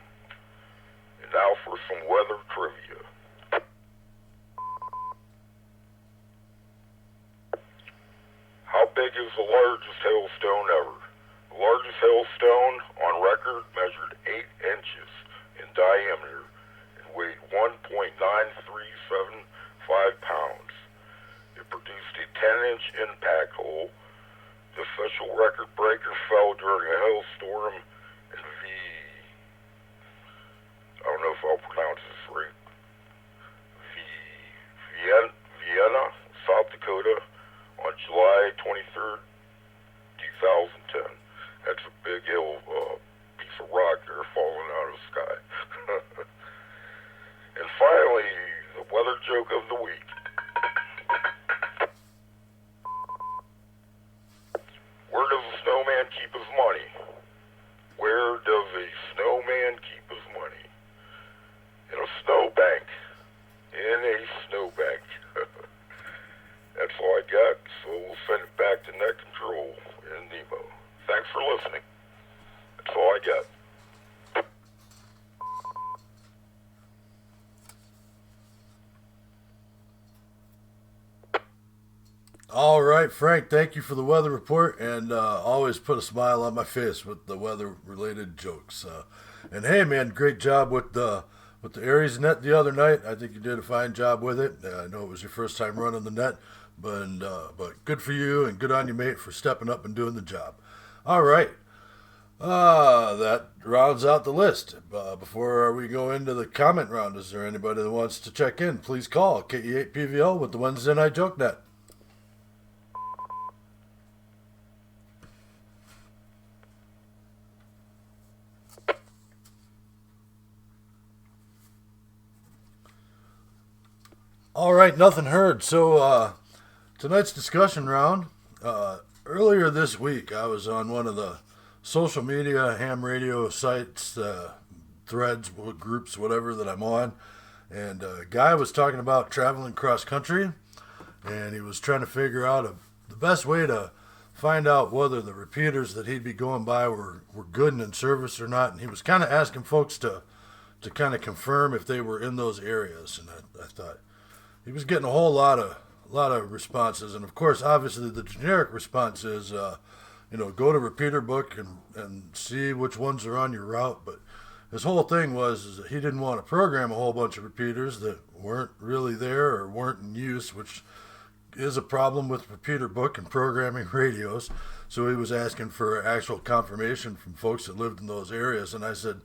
And now for some weather trivia. How big is the largest hailstone ever? The largest hailstone on record measured 8 inches in diameter and weighed 1.9375 pounds. It produced a 10-inch impact hole. The official record breaker fell during a hailstorm in I don't know if I'll pronounce this right, Vienna, South Dakota, on July 23rd, 2010. That's a big piece of rock there falling out of the sky. And finally, the weather joke of the week. Where does a snowman keep his money? Where does a snowman keep his money? In a snowbank. In a Thanks for listening. That's all I got. All right, Frank, thank you for the weather report, and always put a smile on my face with the weather-related jokes. And hey, man, great job with the Aries net the other night. I think you did a fine job with it. I know it was your first time running the net, but good for you and good on you, mate, for stepping up and doing the job. All right, that rounds out the list. Before we go into the comment round, is there anybody that wants to check in? Please call KE8PVL with the Wednesday Night Joke Net. All right, nothing heard. So tonight's discussion round. Earlier this week, I was on one of the social media ham radio sites, threads, groups, whatever that I'm on, and a guy was talking about traveling cross country, and he was trying to figure out the best way to find out whether the repeaters that he'd be going by were good and in service or not. And he was kind of asking folks to kind of confirm if they were in those areas, and I thought. He was getting a whole lot of responses, and of course, obviously, the generic response is, go to repeater book and see which ones are on your route. But his whole thing was that he didn't want to program a whole bunch of repeaters that weren't really there or weren't in use, which is a problem with repeater book and programming radios. So he was asking for actual confirmation from folks that lived in those areas, and I said,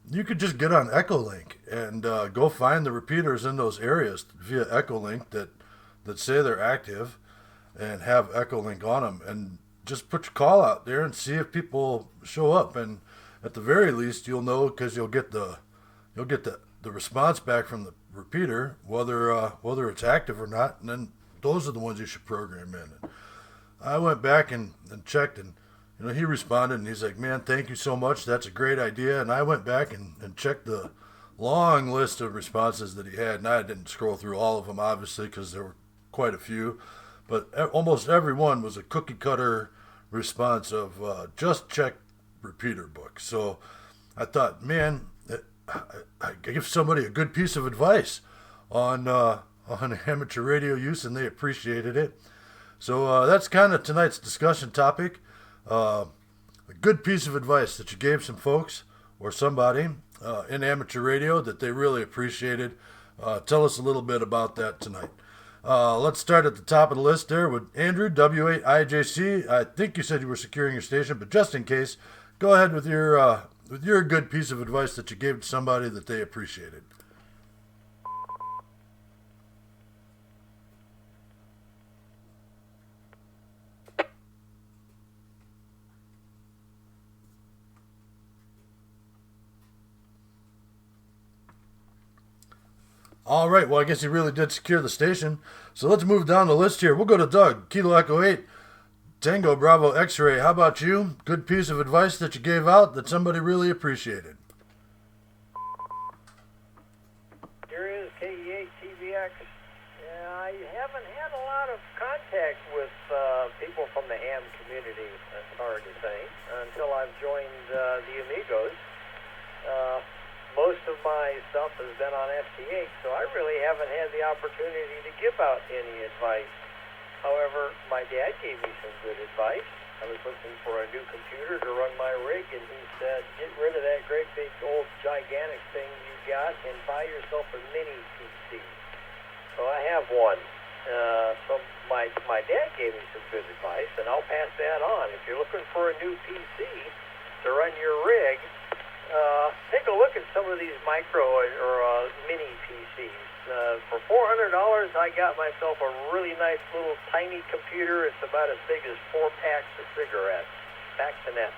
you could just get on Echolink and go find the repeaters in those areas via Echolink that say they're active and have Echolink on them, and just put your call out there and see if people show up. And at the very least, you'll know because you'll get the response back from the repeater whether it's active or not, and then those are the ones you should program in. And I went back and checked, and he responded, and he's like, man, thank you so much. That's a great idea. And I went back and checked the long list of responses that he had. And I didn't scroll through all of them, obviously, because there were quite a few. But almost every one was a cookie-cutter response of just check repeater book. So I thought, man, I give somebody a good piece of advice on amateur radio use, and they appreciated it. So that's kind of tonight's discussion topic. A good piece of advice that you gave some folks or somebody in amateur radio that they really appreciated. Tell us a little bit about that tonight. Let's start at the top of the list there with Andrew, W8IJC. I think you said you were securing your station, but just in case, go ahead with your good piece of advice that you gave to somebody that they appreciated. All right, well, I guess he really did secure the station. So let's move down the list here. We'll go to Doug, Kilo Echo 8, Tango Bravo X-Ray. How about you? Good piece of advice that you gave out that somebody really appreciated. Here is KE8TVX. I haven't had a lot of contact with people from the ham community, that's hard to say, until I've joined the Amigos. Most of my stuff has been on FT8, so I really haven't had the opportunity to give out any advice. However, my dad gave me some good advice. I was looking for a new computer to run my rig, and he said, get rid of that great big old gigantic thing you got and buy yourself a mini PC. So I have one. So my dad gave me some good advice, and I'll pass that on. If you're looking for a new PC to run your rig, take a look at some of these micro or mini PCs. For $400, I got myself a really nice little tiny computer. It's about as big as 4 packs of cigarettes. Back to net.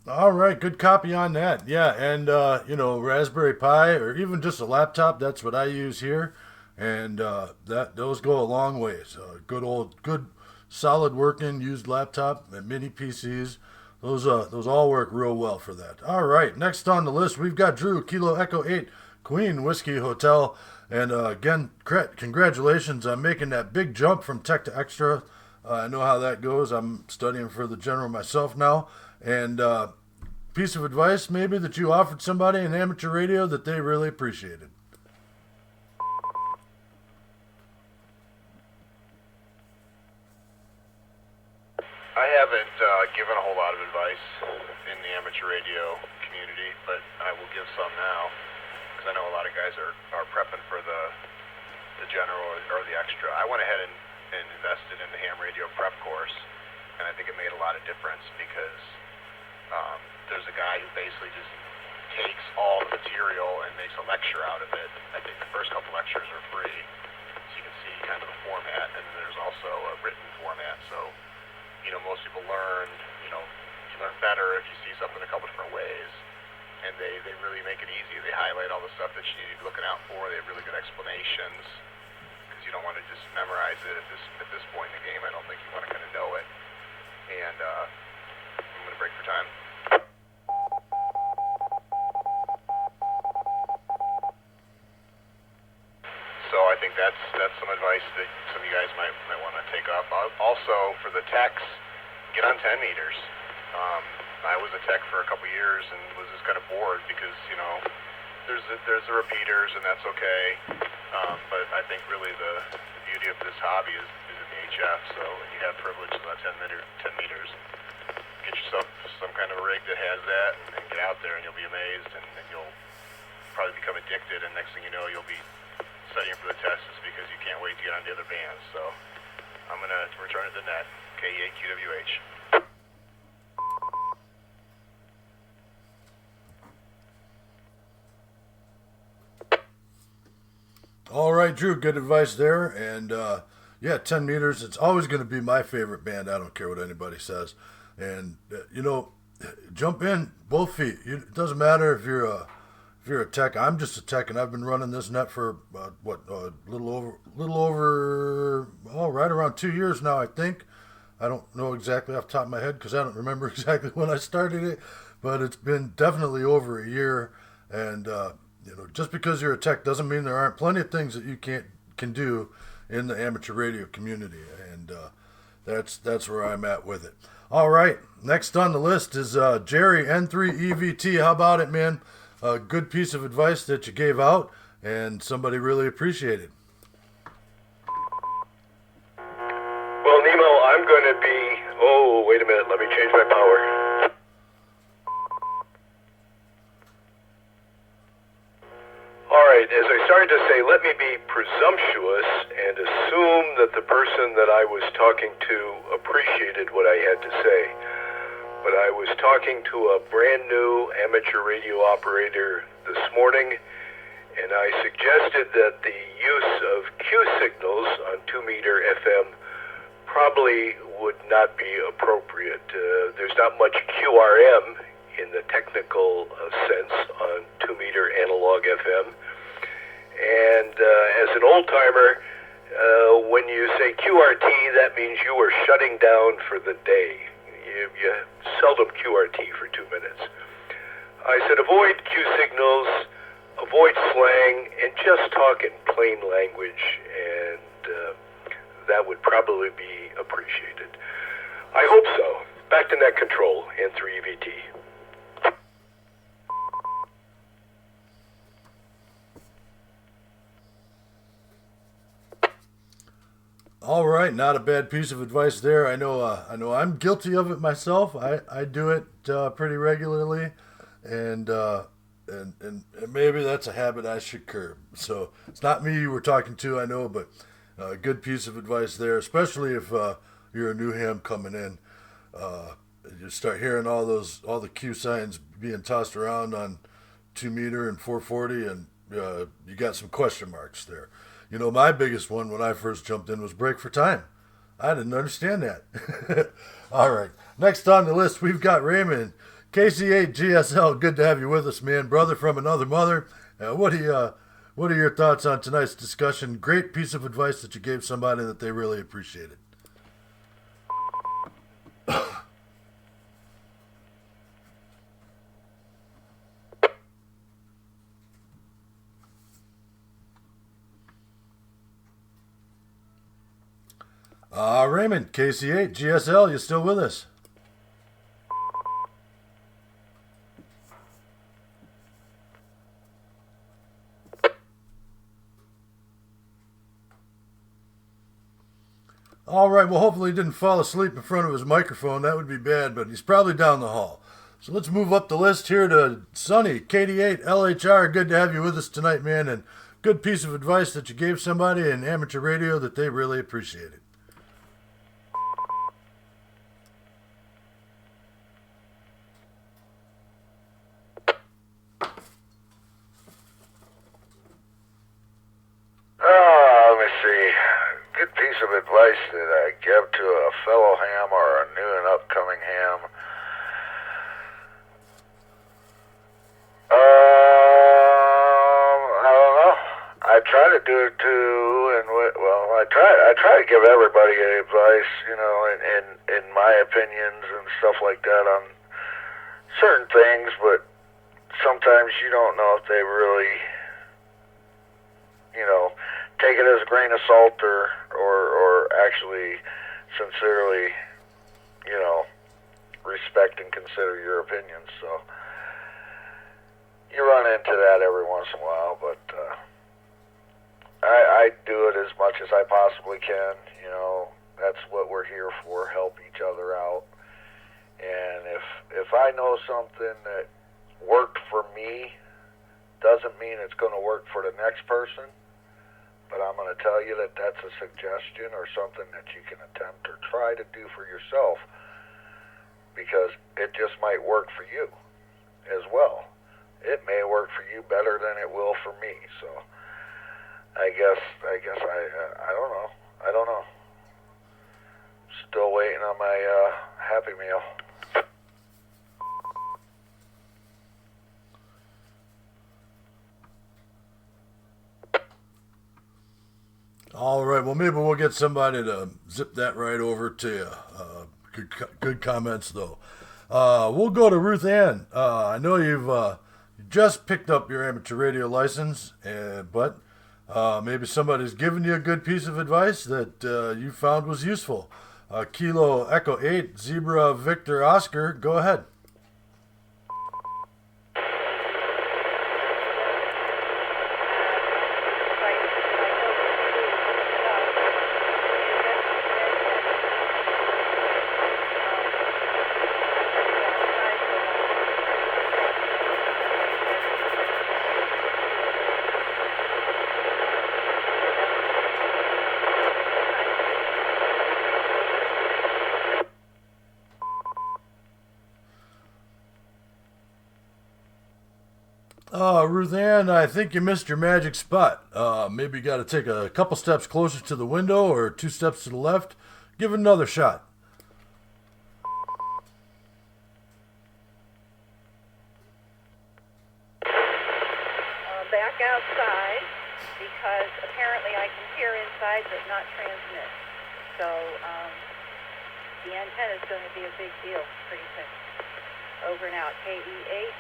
All right, good copy on that. Yeah, and Raspberry Pi or even just a laptop, that's what I use here. And those go a long ways. Good, solid working used laptop and mini PCs. Those all work real well for that. All right, next on the list we've got Drew, Kilo Echo 8, Queen Whiskey Hotel. And again, congratulations on making that big jump from tech to extra. I know how that goes. I'm studying for the general myself now. And piece of advice maybe that you offered somebody in amateur radio that they really appreciated. I haven't given a whole lot of advice in the amateur radio community, but I will give some now because I know a lot of guys are prepping for the general or the extra. I went ahead and invested in the ham radio prep course, and I think it made a lot of difference because there's a guy who basically just takes all the material and makes a lecture out of it. I think the first couple lectures are free, so you can see kind of the format, and then there's also a written format. So, you know, most people learn, you learn better if you see something a couple different ways, and they really make it easy. They highlight all the stuff that you need to be looking out for. They have really good explanations, because you don't want to just memorize it at this point in the game. I don't think you want to kind of know it. And I'm going to break for time. So I think that's some advice that some of you guys might want to take up. Also, for the techs, get on 10 meters. I was a tech for a couple years and was just kind of bored because, you know, there's the repeaters and that's okay. But I think really the beauty of this hobby is in the HF. So when you have privilege of that 10 meters, get yourself some kind of a rig that has that and get out there and you'll be amazed and you'll probably become addicted and next thing you know you'll be studying for the tests because you can't wait to get on the other bands. So I'm going to return it to net. KE8QWH. All right, Drew, good advice there. And yeah, 10 meters, it's always going to be my favorite band. I don't care what anybody says. And, you know, jump in both feet. It doesn't matter if you're a tech. I'm just a tech, and I've been running this net for, little over, right around 2 years now, I think. I don't know exactly off the top of my head because I don't remember exactly when I started it. But it's been definitely over a year. And, you know, just because you're a tech doesn't mean there aren't plenty of things that you can do in the amateur radio community, and that's where I'm at with it. All right, next on the list is Jerry N3EVT. How about it, man? A good piece of advice that you gave out, and somebody really appreciated. Well, Nemo, I'm going to be... Oh, wait a minute. Let me change my power. All right, as I started to say, let me be presumptuous and assume that the person that I was talking to appreciated what I had to say. But I was talking to a brand new amateur radio operator this morning, and I suggested that the use of Q signals on 2-meter FM probably would not be appropriate. There's not much QRM in the technical sense on 2-meter analog FM. And as an old-timer, when you say QRT, that means you are shutting down for the day. You seldom QRT for 2 minutes. I said avoid Q signals, avoid slang, and just talk in plain language, and that would probably be appreciated. I hope so. Back to net control and 3EVT. All right, not a bad piece of advice there. I know I'm guilty of it myself. I do it pretty regularly, and maybe that's a habit I should curb. So it's not me you were talking to, I know, but a good piece of advice there, especially if you're a new ham coming in. You start hearing all the Q signs being tossed around on 2-meter and 440, and you got some question marks there. You know, my biggest one when I first jumped in was break for time. I didn't understand that. All right. Next on the list, we've got Raymond. KC8GSL, good to have you with us, man. Brother from another mother. What are your thoughts on tonight's discussion? Great piece of advice that you gave somebody that they really appreciated. Raymond, KC8, GSL, you still with us? All right, well, hopefully he didn't fall asleep in front of his microphone. That would be bad, but he's probably down the hall. So let's move up the list here to Sonny, KD8, LHR. Good to have you with us tonight, man, and good piece of advice that you gave somebody in amateur radio that they really appreciated. Let me see. Good piece of advice that I give to a fellow ham or a new and upcoming ham. I don't know. I try to do it too, and I try to give everybody advice, you know, in my opinions and stuff like that on certain things, but sometimes you don't know if they really, you know, take it as a grain of salt or actually sincerely, you know, respect and consider your opinions. So you run into that every once in a while, but I do it as much as I possibly can. You know, that's what we're here for, help each other out. And if I know something that worked for me, doesn't mean it's going to work for the next person. But I'm going to tell you that that's a suggestion or something that you can attempt or try to do for yourself, because it just might work for you as well. It may work for you better than it will for me. So I guess I don't know. Still waiting on my Happy Meal. All right, well, maybe we'll get somebody to zip that right over to you. Good comments, though. We'll go to Ruth Ann. I know you've just picked up your amateur radio license, but maybe somebody's given you a good piece of advice that you found was useful. Kilo Echo 8, Zebra Victor Oscar, go ahead. Ruth Ann, I think you missed your magic spot. Maybe you got to take a couple steps closer to the window or 2 steps to the left. Give it another shot. Back outside, because apparently I can hear inside but not transmit. So the antenna is going to be a big deal pretty soon. Over and out. KE8.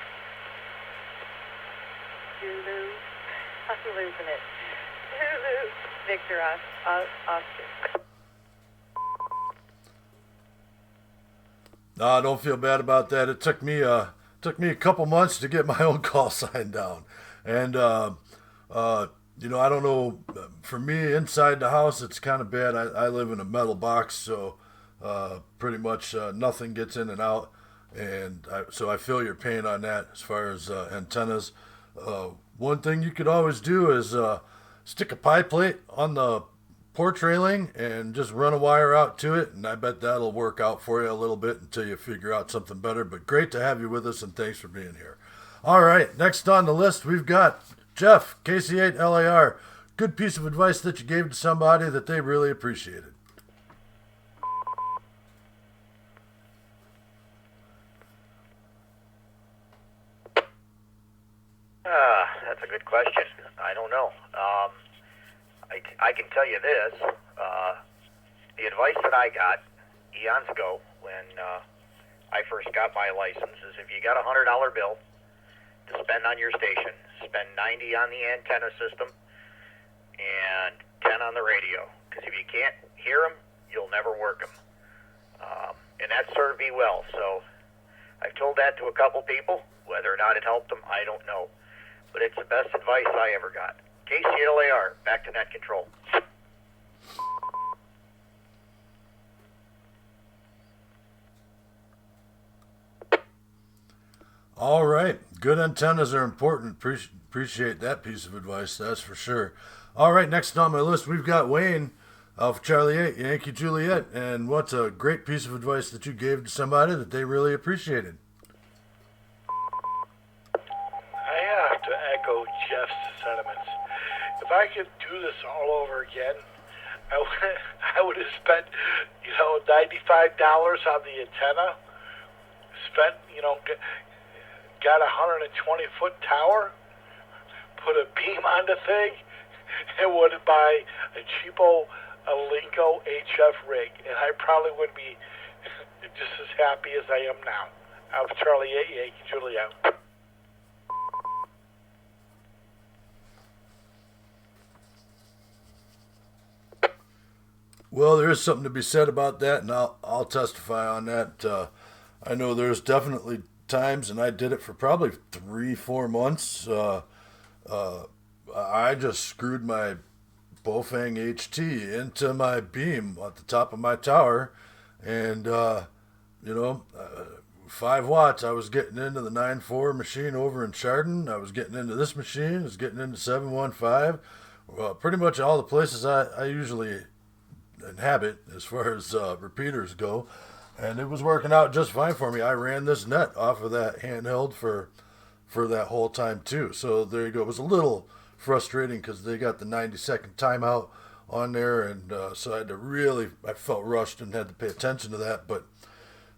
Zulu. I'm losing it. Zulu. Victor Oscar. No, don't feel bad about that. It took me a couple months to get my own call sign down. And, you know, I don't know, for me, inside the house, it's kind of bad. I live in a metal box, so pretty much nothing gets in and out. And so I feel your pain on that as far as antennas. One thing you could always do is stick a pie plate on the porch railing and just run a wire out to it, and I bet that'll work out for you a little bit until you figure out something better. But great to have you with us, and thanks for being here. All right, next on the list we've got Jeff, KC8 LAR. Good piece of advice that you gave to somebody that they really appreciated. That's a good question. I don't know. I can tell you this. The advice that I got eons ago when I first got my license is if you got a $100 bill to spend on your station, spend 90 on the antenna system and 10 on the radio. Because if you can't hear them, you'll that served me well. So I've told that to a couple people. Whether or not it helped them, I don't know. But it's the best advice I ever got. Casey at LAR, back to net control. All right. Good antennas are important. Appreciate that piece of advice, that's for sure. All right, next on my list, we've got Wayne, Alpha Charlie 8, Yankee Juliet. And what's a great piece of advice that you gave to somebody that they really appreciated? I have to echo Jeff's sentiments. If I could do this all over again, I would have spent, $95 on the antenna, got a 120-foot tower, put a beam on the thing, and would buy a cheapo Alinco HF rig, and I probably would be just as happy as I am now. Alpha Charlie 8, Yankee Juliet. Well, there is something to be said about that, and I'll testify on that. I know there's definitely times, and I did it for probably 3-4 months. I just screwed my Bofang HT into my beam at the top of my tower, and 5 watts. I was getting into the 9.4 machine over in Chardon. I was getting into this machine. I was getting into 715. Well, pretty much all the places I usually inhabit as far as repeaters go, and it was working out just fine for me. I ran this net off of that handheld for that whole time too. So there you go. It was a little frustrating because they got the 90-second timeout on there, and so I felt rushed and had to pay attention to that. But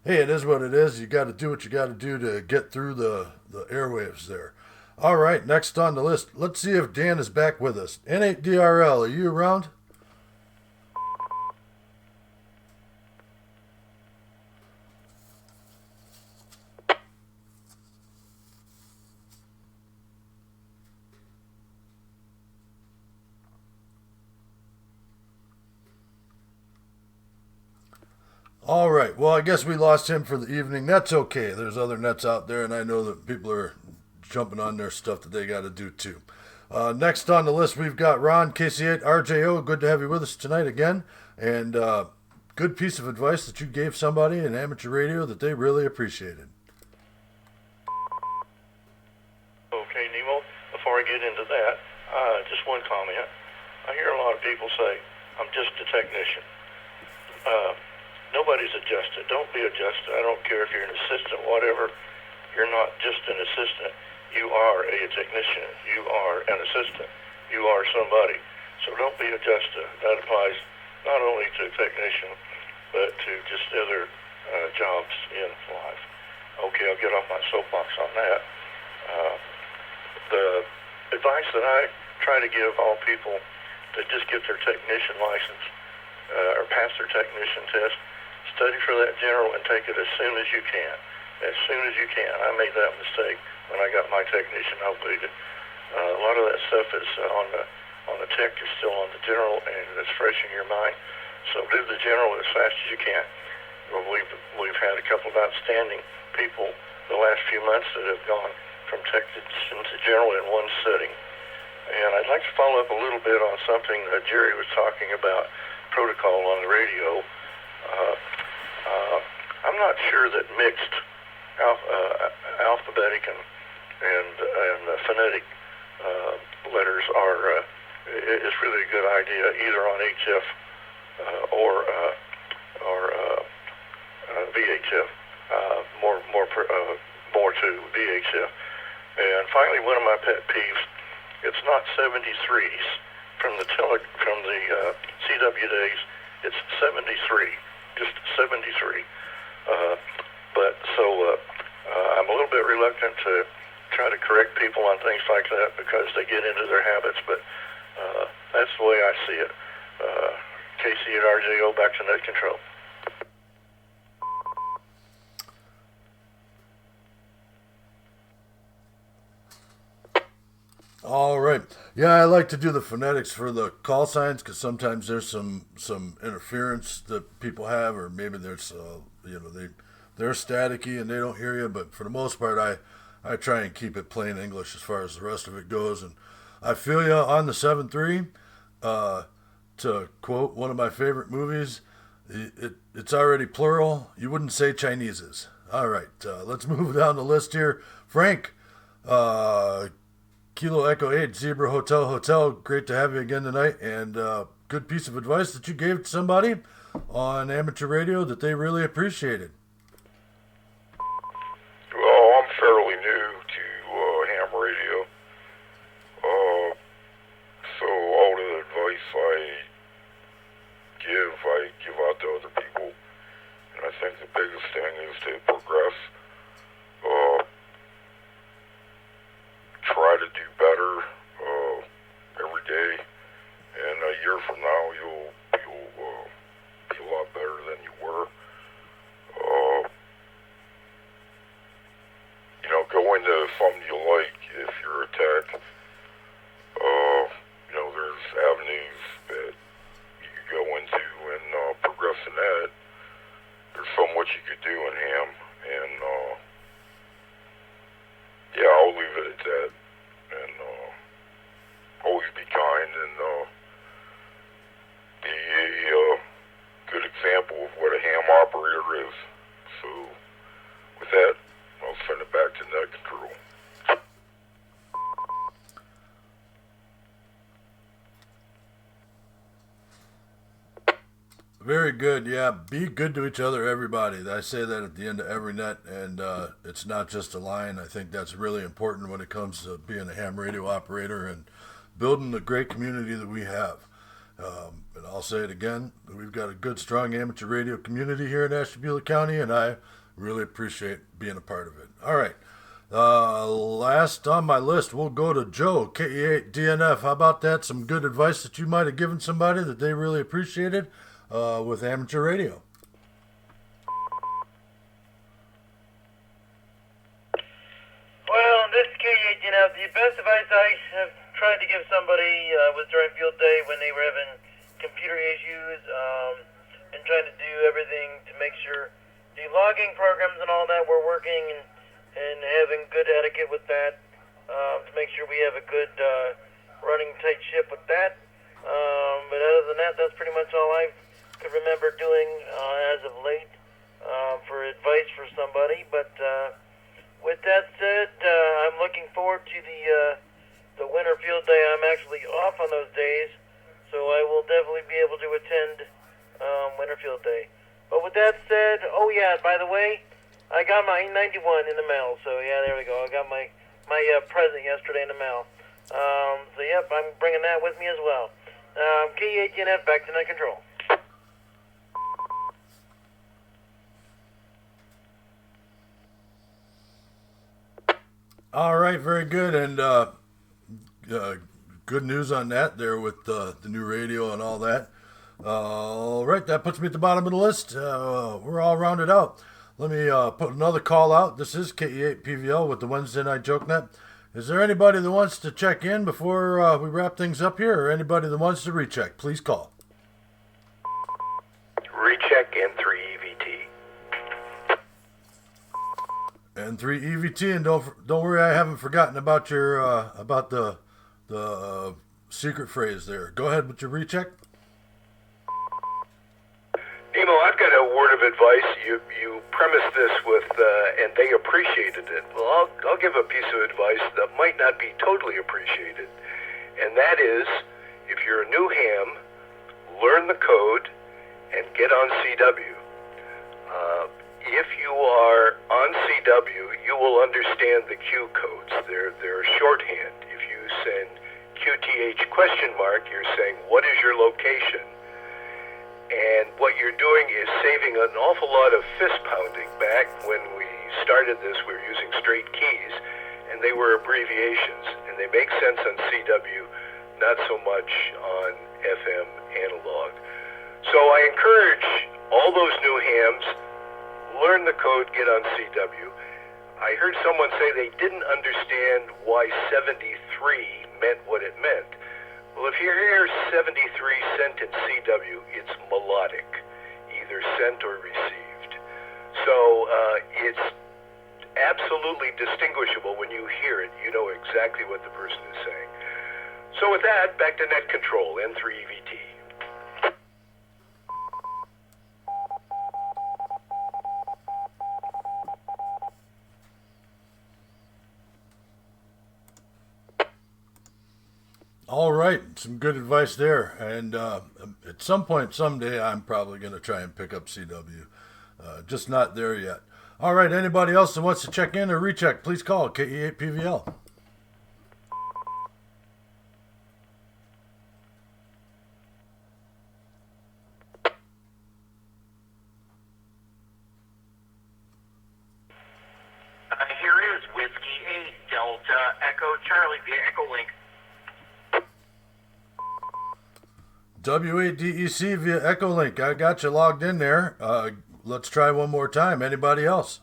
hey, it is what it is. You got to do what you got to do to get through the airwaves there. All right, next on the list, let's see if Dan is back with us. N8DRL, are you around? All right. Well, I guess we lost him for the evening. That's okay. There's other nets out there, and I know that people are jumping on their stuff that they got to do too. Next on the list, we've got Ron, KC8, RJO. Good to have you with us tonight again. And good piece of advice that you gave somebody in amateur radio that they really appreciated. Okay, Nemo, before I get into that, just one comment. I hear a lot of people say, I'm just a technician. Nobody's adjusted. Don't be adjusted. I don't care if you're an assistant, whatever. You're not just an assistant. You are a technician. You are an assistant. You are somebody. So don't be adjusted. That applies not only to technician, but to just other jobs in life. Okay, I'll get off my soapbox on that. The advice that I try to give all people that just get their technician license or pass their technician test, study for that general and take it as soon as you can. As soon as you can. I made that mistake when I got my technician outdated. A lot of that stuff is on the tech is still on the general, and it's fresh in your mind. So do the general as fast as you can. Well, we've had a couple of outstanding people the last few months that have gone from technician to general in one sitting. And I'd like to follow up a little bit on something that Jerry was talking about, protocol on the radio. I'm not sure that mixed alphabetic and phonetic letters is really a good idea, either on HF or VHF. More to VHF. And finally, one of my pet peeves: it's not 73s from the CW days. It's 73, just 73. I'm a little bit reluctant to try to correct people on things like that because they get into their habits, but that's the way I see it. KC at RJO, back to net control. All right. Yeah, I like to do the phonetics for the call signs because sometimes there's some interference that people have, or maybe there's they they're staticky and they don't hear you, but for the most part, I try and keep it plain English as far as the rest of it goes. And I feel you on the 7.3. To quote one of my favorite movies, it's already plural. You wouldn't say Chinese's. All right, let's move down the list here. Frank, Kilo Echo 8, Zebra Hotel. Great to have you again tonight. And good piece of advice that you gave to somebody on amateur radio that they really appreciated. Well, I'm fairly new to ham radio. So all the advice I give out to other people. And I think the biggest thing is to progress. Try to do better every day. And a year from now, you'll be a lot better than you were. Go into something you like if you're a tech. There's avenues that you could go into and progress in that. There's so much you could do in ham, and yeah, I'll leave it at that. And always be kind and be a good example of what a ham operator is. So with that, I'll send it back to net control. Very good. Yeah, be good to each other, everybody. I say that at the end of every net, and it's not just a line. I think that's really important when it comes to being a ham radio operator and building the great community that we have. And I'll say it again, we've got a good, strong amateur radio community here in Ashtabula County, and I really appreciate being a part of it. All right. Last on my list, we'll go to Joe, KE8 DNF. How about that? Some good advice that you might have given somebody that they really appreciated with amateur radio. Well, in this case, the best advice I have tried to give somebody was during field day when they were having computer issues and trying to do everything to make sure the logging programs and all that were working and having good etiquette with that to make sure we have a good running tight ship with that. But other than that, that's pretty much all I could remember doing as of late for advice for somebody. But with that said, I'm looking forward to the winter field day. I'm actually off on those days, so I will definitely be able to attend winter field day. But with that said, oh yeah, by the way, I got my 91 in the mail. So yeah, there we go. I got my present yesterday in the mail. So yep, I'm bringing that with me as well. KE8GNF, back to net control. All right, very good, and good news on that there with the new radio and all that. All right, that puts me at the bottom of the list. We're all rounded out. Let me put another call out. This is KE8 PVL with the Wednesday Night Joke Net. Is there anybody that wants to check in before we wrap things up here, or anybody that wants to recheck? Please call. Recheck N3 EVT. N3 EVT, and don't worry, I haven't forgotten about your about the secret phrase there. Go ahead with your recheck. Nemo, I've got a word of advice. You premised this with, and they appreciated it. Well, I'll give a piece of advice that might not be totally appreciated, and that is, if you're a new ham, learn the code and get on CW. If you are on CW, you will understand the Q codes. They're shorthand. If you send QTH ? You're saying, what is your location? And what you're doing is saving an awful lot of fist pounding. Back when we started this, we were using straight keys, and they were abbreviations, and they make sense on CW, not so much on FM analog. So I encourage all those new hams, learn the code, get on CW. I heard someone say they didn't understand why 73 meant what it meant. Well, if you hear 73 sent in CW, it's melodic, either sent or received. So absolutely distinguishable. When you hear it, you know exactly what the person is saying. So with that, back to net control, N3EVT. All right, some good advice there. And at some point, someday, I'm probably going to try and pick up CW. Just not there yet. All right, anybody else that wants to check in or recheck, please call KE8PVL. Here is Whiskey 8 Delta Echo Charlie via Echo Link. W8DEC via Echolink. I got you logged in there. Let's try one more time. Anybody else?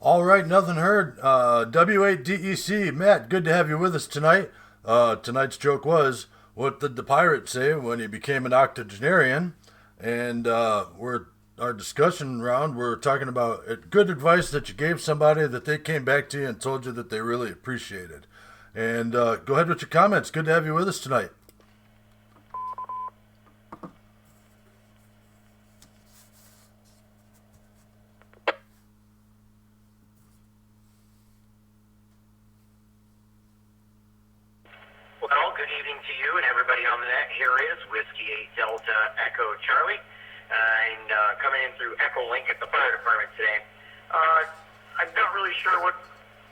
All right, nothing heard. W8DEC, Matt, good to have you with us tonight. Tonight's joke was, what did the pirate say when he became an octogenarian? And our discussion round, we're talking about good advice that you gave somebody that they came back to you and told you that they really appreciated. And go ahead with your comments. Good to have you with us tonight. Well, good evening to you and everybody on the net. Here is Whiskey 8 Delta Echo Charlie, and coming in through Echo Link at the fire department today. I'm not really sure what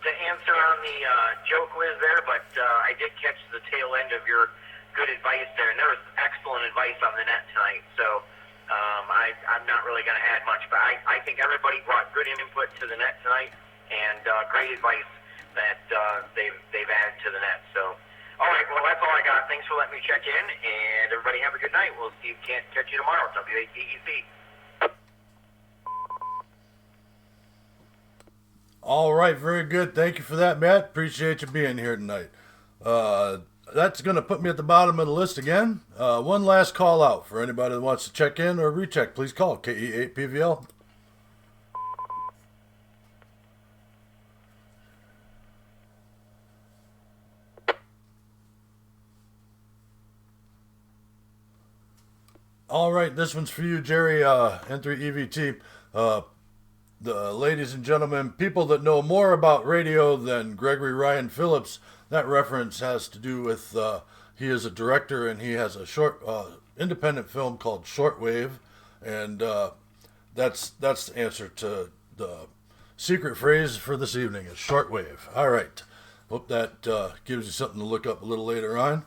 the answer on the joke was there, but I did catch the tail end of your good advice there, and there was excellent advice on the net tonight. So I'm not really going to add much, but I think everybody brought good input to the net tonight and great advice that they've added to the net. So. All right, well, that's all I got. Thanks for letting me check in, and everybody have a good night. We'll see if we can't catch you tomorrow. W8DEC. All right, very good. Thank you for that, Matt. Appreciate you being here tonight. That's going to put me at the bottom of the list again. One last call out for anybody that wants to check in or recheck. Please call KE8PVL. All right, this one's for you, Jerry, N3EVT. The ladies and gentlemen, people that know more about radio than Gregory Ryan Phillips, that reference has to do with he is a director and he has a short independent film called Shortwave, and that's the answer to the secret phrase for this evening is shortwave. All right, hope that gives you something to look up a little later on.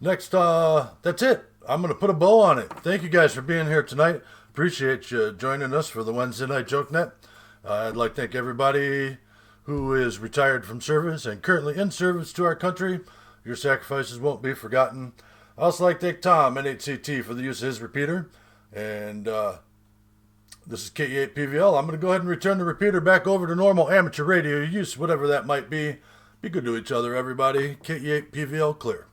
Next, that's it. I'm going to put a bow on it. Thank you guys for being here tonight. Appreciate you joining us for the Wednesday Night Joke Net. I'd like to thank everybody who is retired from service and currently in service to our country. Your sacrifices won't be forgotten. I also like to thank Tom, N8CT, for the use of his repeater. And this is KE8PVL. I'm going to go ahead and return the repeater back over to normal amateur radio use, whatever that might be. Be good to each other, everybody. KE8PVL clear.